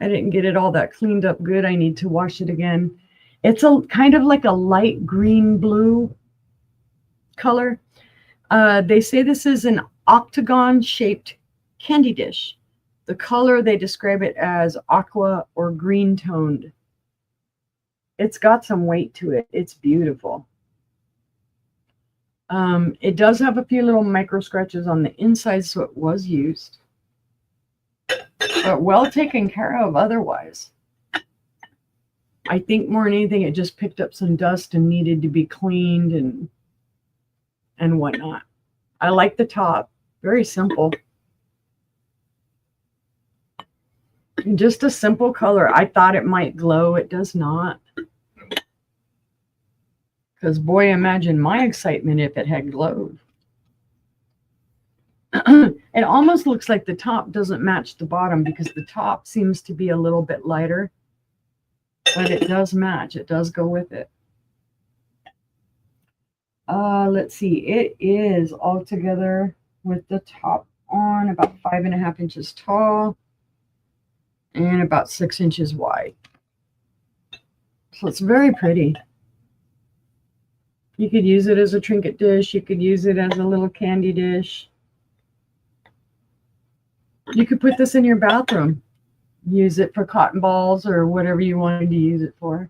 I didn't get it all that cleaned up good. I need to wash it again. It's a kind of like a light green blue color. They say this is an octagon shaped candy dish. The color, they describe it as aqua or green toned. It's got some weight to it. It's beautiful. It does have a few little micro scratches on the inside, so it was used. But well taken care of otherwise. I think more than anything, it just picked up some dust and needed to be cleaned and whatnot. I like the top. Very simple. And just a simple color. I thought it might glow. It does not. Because boy, imagine my excitement if it had glowed. It almost looks like the top doesn't match the bottom because the top seems to be a little bit lighter. But it does match. It does go with it. Let's see. It is all together with the top on about 5.5 inches tall and about 6 inches wide. So it's very pretty. You could use it as a trinket dish. You could use it as a little candy dish. You could put this in your bathroom. use it for cotton balls or whatever you wanted to use it for.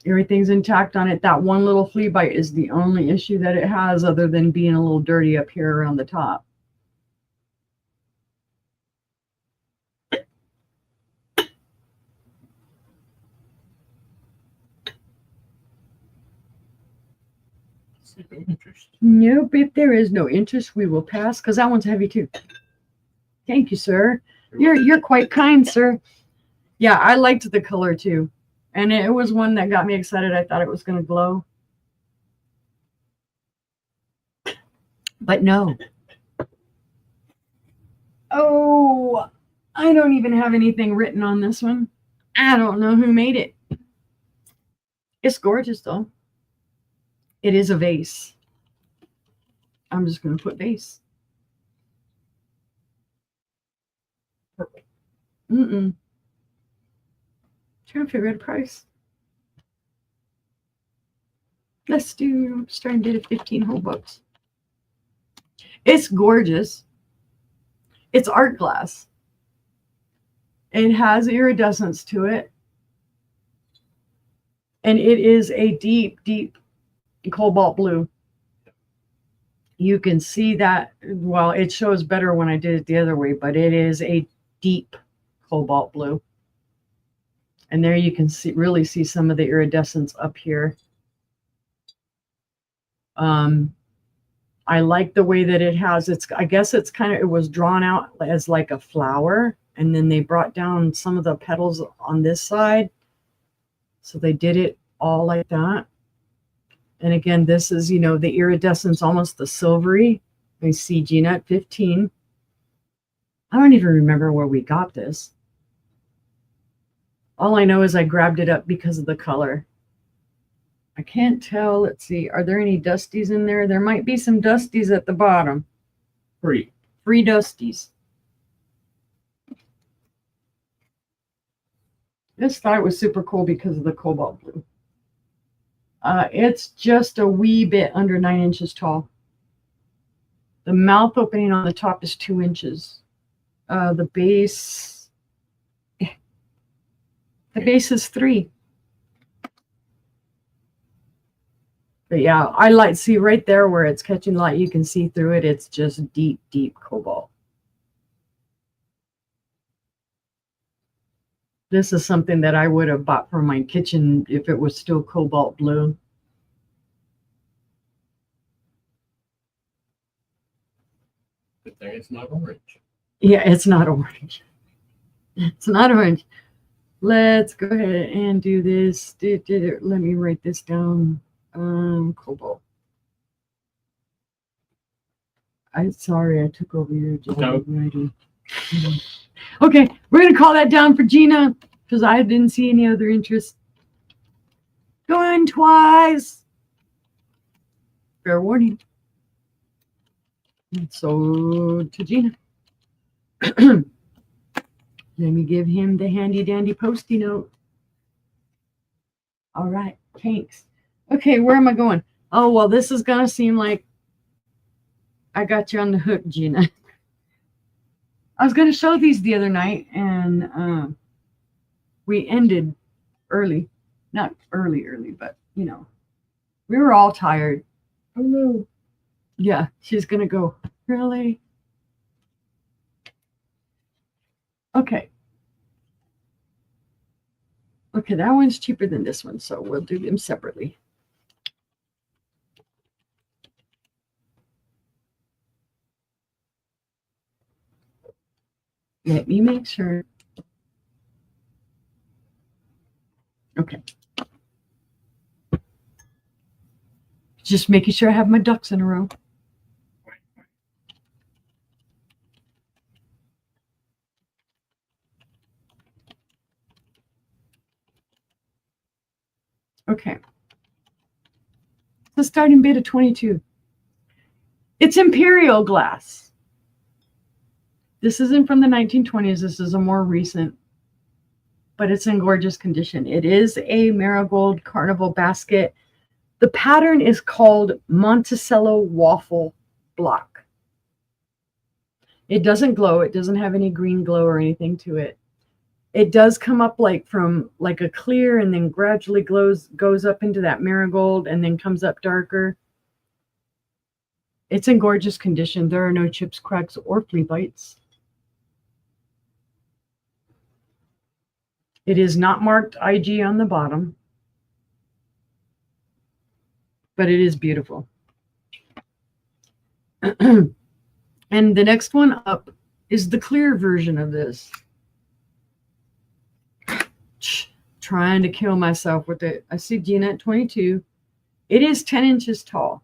Everything's intact on it. That one little flea bite is the only issue that it has, other than being a little dirty up here around the top. No interest. Nope, if there is no interest, we will pass, because that one's heavy too. Thank you, sir. You're quite kind, sir. Yeah, I liked the color too. And it was one that got me excited. I thought it was going to glow. But no. Oh, I don't even have anything written on this one. I don't know who made it. It's gorgeous though. It is a vase. I'm just going to put vase. Trying to figure out a price. Let's try and get it 15 whole bucks. It's gorgeous. It's art glass. It has iridescence to it. And it is a deep, deep cobalt blue. You can see that, well, it shows better when I did it the other way, but it is a deep cobalt blue. And there you can really see some of the iridescence up here. I like the way that it has, I guess it's kind of, it was drawn out as like a flower, and then they brought down some of the petals on this side. So they did it all like that. And again, this is, the iridescence, almost the silvery. I see Gina at 15. I don't even remember where we got this. All I know is I grabbed it up because of the color. I can't tell. Let's see. Are there any dusties in there? There might be some dusties at the bottom. Free dusties. This thought it was super cool because of the cobalt blue. It's just a wee bit under 9 inches tall. The mouth opening on the top is 2 inches. The base is 3. But yeah, I see right there where it's catching light, you can see through it. It's just deep, deep cobalt. This is something that I would have bought for my kitchen if it was still cobalt blue. Good thing it's not orange. Yeah, it's not orange. It's not orange. Let's go ahead and do this. Let me write this down. Cobalt. I'm sorry I took over your job already. Okay, we're gonna call that down for Gina because I didn't see any other interest. Going twice. Fair warning. So to Gina. Let me give him the handy dandy postie note. All right, thanks. Okay, where am I going? Oh, well, this is gonna seem like I got you on the hook, Gina. I was gonna show these the other night, and we ended early. Not early, but we were all tired. Oh no. Yeah, she's gonna go. Really? Okay. Okay, that one's cheaper than this one, so we'll do them separately. Let me make sure. Okay. Just making sure I have my ducks in a row. Okay. The starting bid of 22. It's imperial glass. This isn't from the 1920s. This is a more recent, but it's in gorgeous condition. It is a marigold carnival basket. The pattern is called Monticello waffle block. It doesn't glow. It doesn't have any green glow or anything to it. It does come up like from like a clear and then gradually goes up into that marigold and then comes up darker. It's in gorgeous condition. There are no chips, cracks, or flea bites. It is not marked IG on the bottom, but it is beautiful. And the next one up is the clear version of this. Trying to kill myself with it. I see Gina at 22. It is 10 inches tall.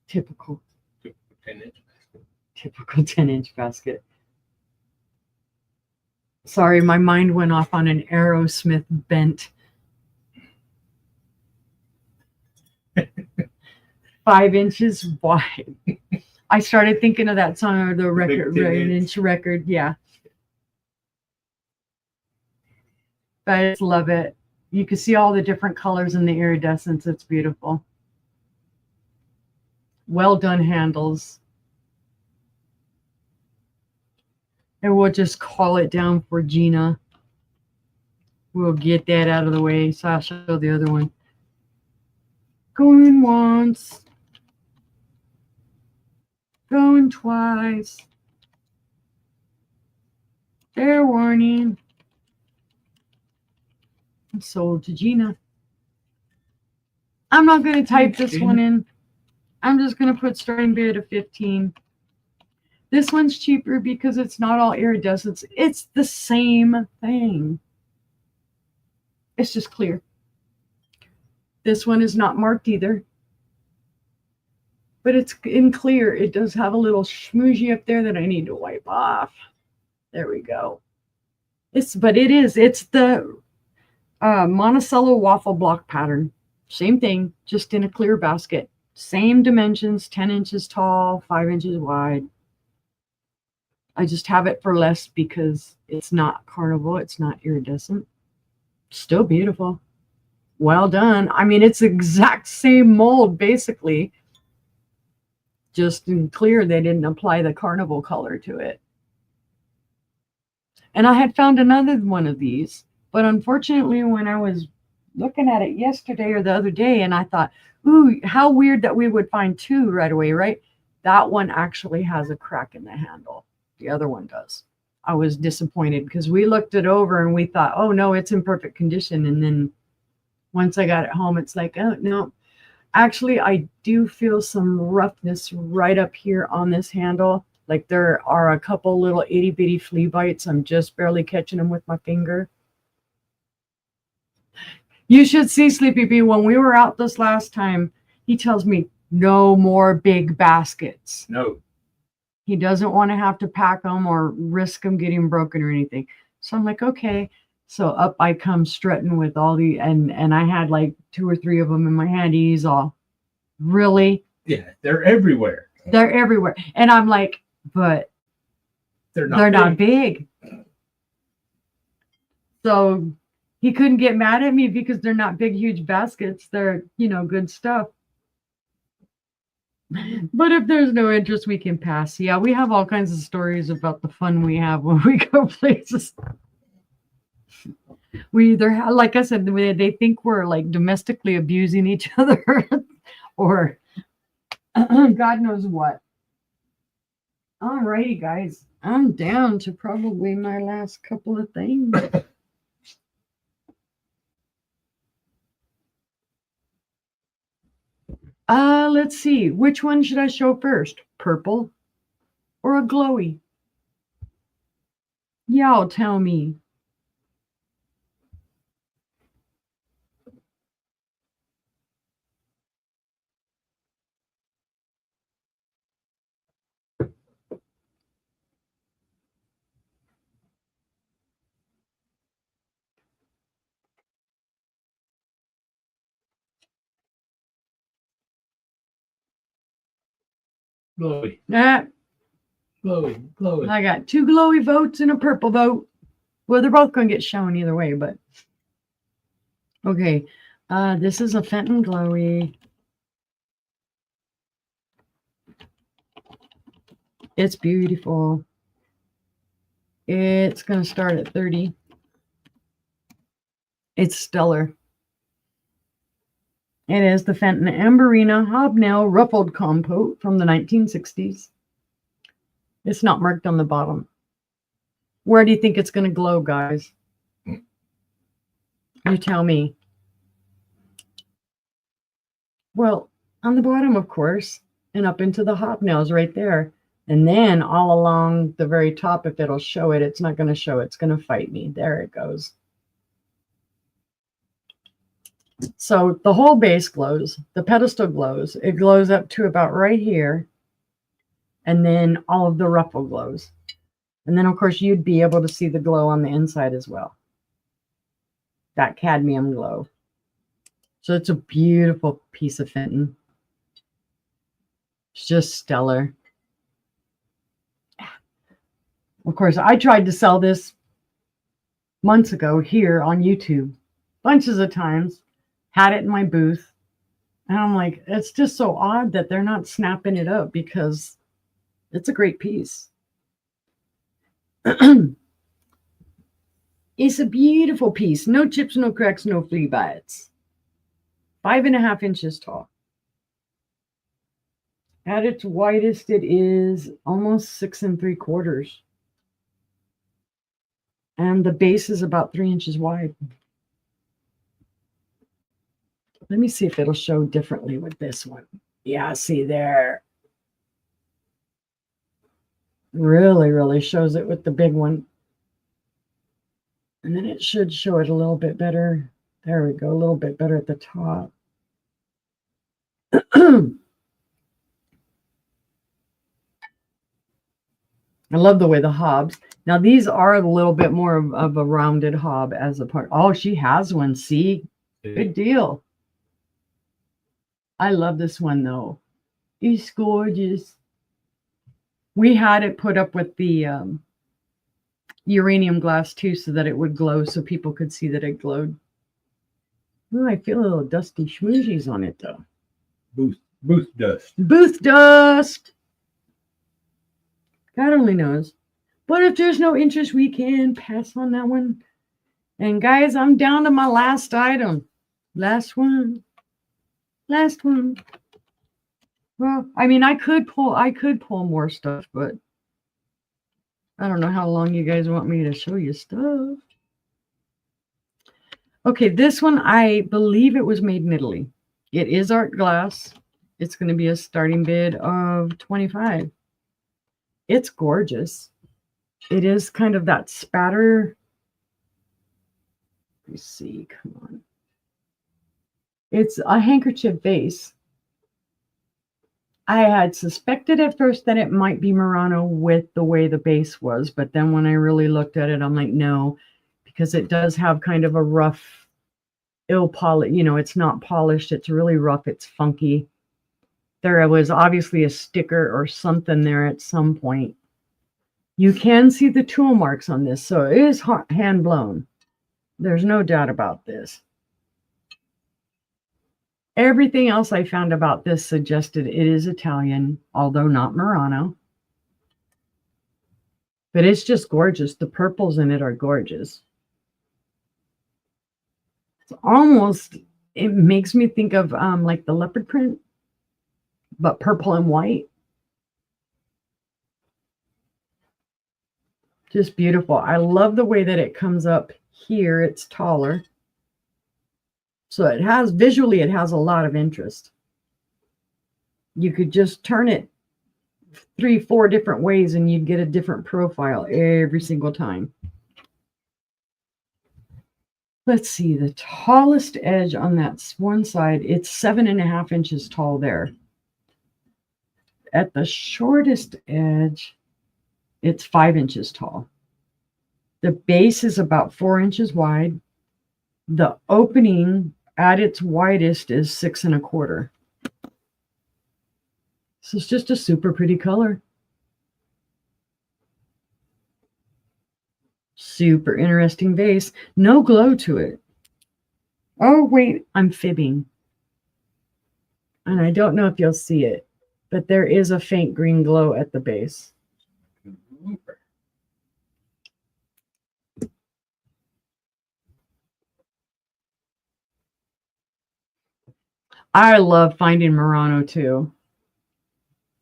Typical. 10-inch. Typical 10-inch basket. Sorry, my mind went off on an Aerosmith bent. 5 inches wide. I started thinking of that song or the record, an inch record. Yeah. I just love it. You can see all the different colors in the iridescence. It's beautiful. Well done handles. And we'll just call it down for Gina. We'll get that out of the way. So I'll show the other one. Going once. Going twice. Fair warning. Sold to Gina. I'm not going to type this one in. I'm just going to put starting bid of 15. This one's cheaper because it's not all iridescence. It's the same thing. It's just clear. This one is not marked either. But it's in clear. It does have a little schmoozy up there that I need to wipe off. There we go. It's the Monticello waffle block pattern. Same thing, just in a clear basket. Same dimensions, 10 inches tall, 5 inches wide. I just have it for less because it's not carnival. It's not iridescent. Still beautiful. Well done. I mean, it's the exact same mold, basically. Just in clear, they didn't apply the carnival color to it. And I had found another one of these. But unfortunately, when I was looking at it yesterday or the other day, and I thought, ooh, how weird that we would find two right away, right? That one actually has a crack in the handle. The other one does. I was disappointed because we looked it over and we thought, oh, no, it's in perfect condition. And then once I got it home, it's like, oh, no. Actually, I do feel some roughness right up here on this handle. Like there are a couple little itty bitty flea bites. I'm just barely catching them with my finger. You should see Sleepy Bee. When we were out this last time, he tells me no more big baskets. No. He doesn't want to have to pack them or risk them getting broken or anything. So I'm like, okay. So up I come strutting with all the, and I had like 2 or 3 of them in my hand. He's all, really? Yeah, they're everywhere. They're everywhere. And I'm like, but they're not big. So he couldn't get mad at me because they're not big, huge baskets. They're, good stuff. But if there's no interest, we can pass. Yeah, we have all kinds of stories about the fun we have when we go places. We either, like I said, they think we're like domestically abusing each other or God knows what. All righty, guys. I'm down to probably my last couple of things. Let's see. Which one should I show first? Purple or a glowy? Y'all tell me. Glowy. Glowy. I got 2 glowy votes and a purple vote. Well, they're both going to get shown either way, but okay. This is a Fenton glowy. It's beautiful. It's going to start at 30. It's stellar. It is the Fenton Amberina Hobnail Ruffled Compote from the 1960s. It's not marked on the bottom. Where do you think it's going to glow, guys? You tell me. Well, on the bottom, of course, and up into the hobnails right there. And then all along the very top, if it'll show it, it's not going to show. It's going to fight me. There it goes. So the whole base glows. The pedestal glows. It glows up to about right here. And then all of the ruffle glows. And then, of course, you'd be able to see the glow on the inside as well. That cadmium glow. So it's a beautiful piece of Fenton. It's just stellar. Of course, I tried to sell this months ago here on YouTube. Bunches of times. Had it in my booth. And I'm like, it's just so odd that they're not snapping it up because it's a great piece. It's a beautiful piece. No chips, no cracks, no flea bites. 5.5 inches tall. At its widest, it is almost 6 3/4. And the base is about 3 inches wide. Let me see if it'll show differently with this one. Yeah, see there. Really, really shows it with the big one. And then it should show it a little bit better. There we go, a little bit better at the top. I love the way the hobs. Now, these are a little bit more of a rounded hob as a part. Oh, she has one. See? Good deal. I love this one, though. It's gorgeous. We had it put up with the uranium glass, too, so that it would glow so people could see that it glowed. Oh, I feel a little dusty schmoozies on it, though. Booth dust. Booth dust! God only knows. But if there's no interest, we can pass on that one. And guys, I'm down to my last item. Last one. Last one. Well, I mean, I could pull more stuff, but I don't know how long you guys want me to show you stuff. Okay, this one, I believe it was made in Italy. It is art glass. It's going to be a starting bid of $25. It's gorgeous. It is kind of that spatter. Let me see. Come on. It's a handkerchief vase. I had suspected at first that it might be Murano with the way the base was, but then when I really looked at it, I'm like, no, because it does have kind of a rough, ill polish. You know, it's not polished. It's really rough. It's funky. There was obviously a sticker or something there at some point. You can see the tool marks on this, so it is hand blown. There's no doubt about this. Everything else I found about this suggested it is Italian, although not Murano. But it's just gorgeous. The purples in it are gorgeous. It's almost, it makes me think of like the leopard print, but purple and white. Just beautiful. I love the way that it comes up here. It's taller. So it has, visually, it has a lot of interest. You could just turn it 3-4 different ways and you'd get a different profile every single time. Let's see, the tallest edge on that one side, it's 7.5 inches tall there. At the shortest edge, it's 5 inches tall. The base is about 4 inches wide. The opening at its widest is 6 1/4. So it's just a super pretty color. Super interesting vase. No glow to it. Oh, wait, I'm fibbing. And I don't know if you'll see it, but there is a faint green glow at the base. I love finding Murano too.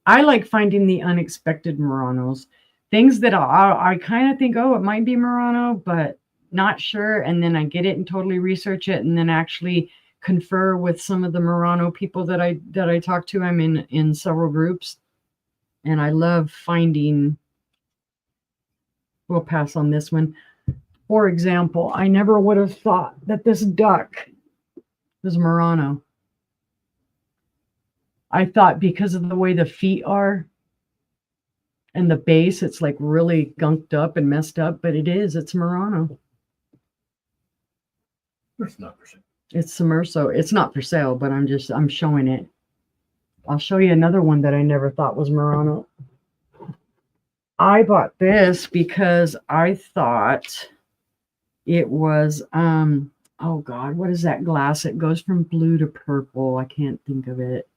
I like finding the unexpected Muranos, things that I kind of think, oh, it might be Murano, but not sure. And then I get it and totally research it, and then actually confer with some of the Murano people that I talk to. I'm in several groups, and I love finding. We'll pass on this one. For example, I never would have thought that this duck was Murano. I thought because of the way the feet are and the base, it's like really gunked up and messed up, but it's Murano. It's not for sale. It's Submerso. It's not for sale, but I'm showing it. I'll show you another one that I never thought was Murano. I bought this because I thought it was, oh God, what is that glass? It goes from blue to purple. I can't think of it.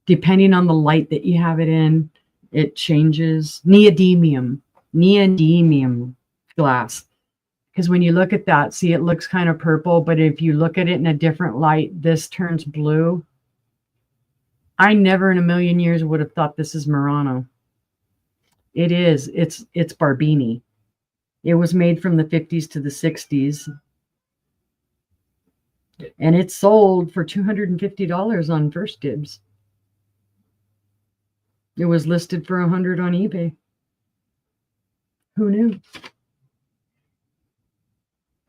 Depending on the light that you have it in, it changes. Neodymium glass. Because when you look at that, see, it looks kind of purple, but if you look at it in a different light, this turns blue. I never in a million years would have thought this is Murano. It is. It's Barbini. It was made from the 50s to the 60s. And it sold for $250 on First Dibs. It was listed for $100 on eBay. Who knew?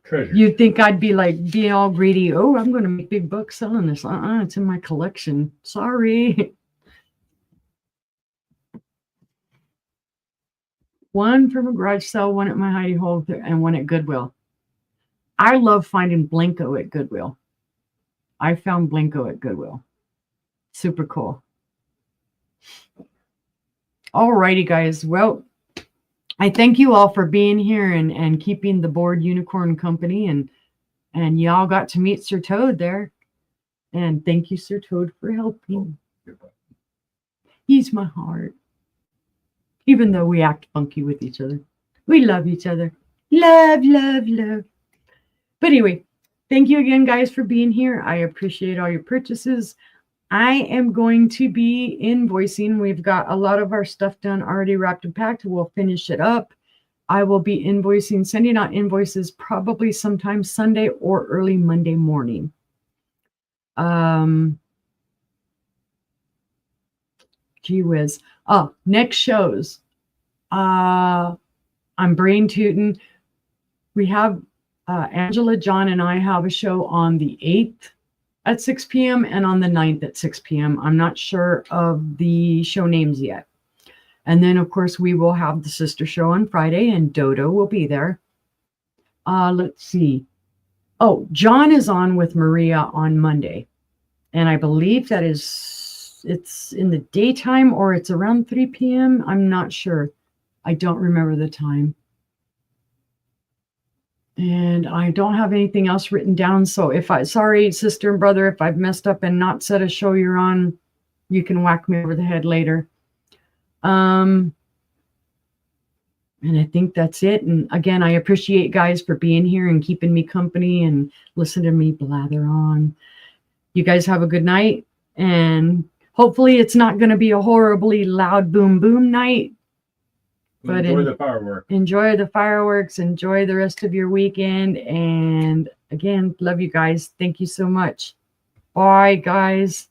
Treasure. You'd think I'd be like, being all greedy. Oh, I'm going to make big bucks selling this. It's in my collection. Sorry. One from a garage sale, one at my hidey hole, and one at Goodwill. I love finding Blinko at Goodwill. I found Blinko at Goodwill. Super cool. Alrighty, guys. Well, I thank you all for being here and keeping the board unicorn company, and y'all got to meet Sir Toad there. And thank you, Sir Toad, for helping. He's my heart. Even though we act funky with each other. We love each other. Love, love, love. But anyway, thank you again, guys, for being here. I appreciate all your purchases. I am going to be invoicing. We've got a lot of our stuff done, already wrapped and packed. We'll finish it up. I will be invoicing, sending out invoices probably sometime Sunday or early Monday morning. Gee whiz. Oh, next shows. I'm brain tooting. We have Angela, John, and I have a show on the 8th at 6 p.m. and on the 9th at 6 p.m. I'm not sure of the show names yet. And then, of course, we will have the sister show on Friday, and Dodo will be there. Let's see. Oh, John is on with Maria on Monday. And I believe that it's in the daytime or it's around 3 p.m. I'm not sure. I don't remember the time. And I don't have anything else written down. So sorry, sister and brother, if I've messed up and not said a show you're on, you can whack me over the head later. And I think that's it. And again, I appreciate guys for being here and keeping me company and listening to me blather on. You guys have a good night. And hopefully it's not going to be a horribly loud boom boom night. But enjoy the fireworks. Enjoy the fireworks. Enjoy the rest of your weekend. And again, love you guys. Thank you so much. Bye, guys.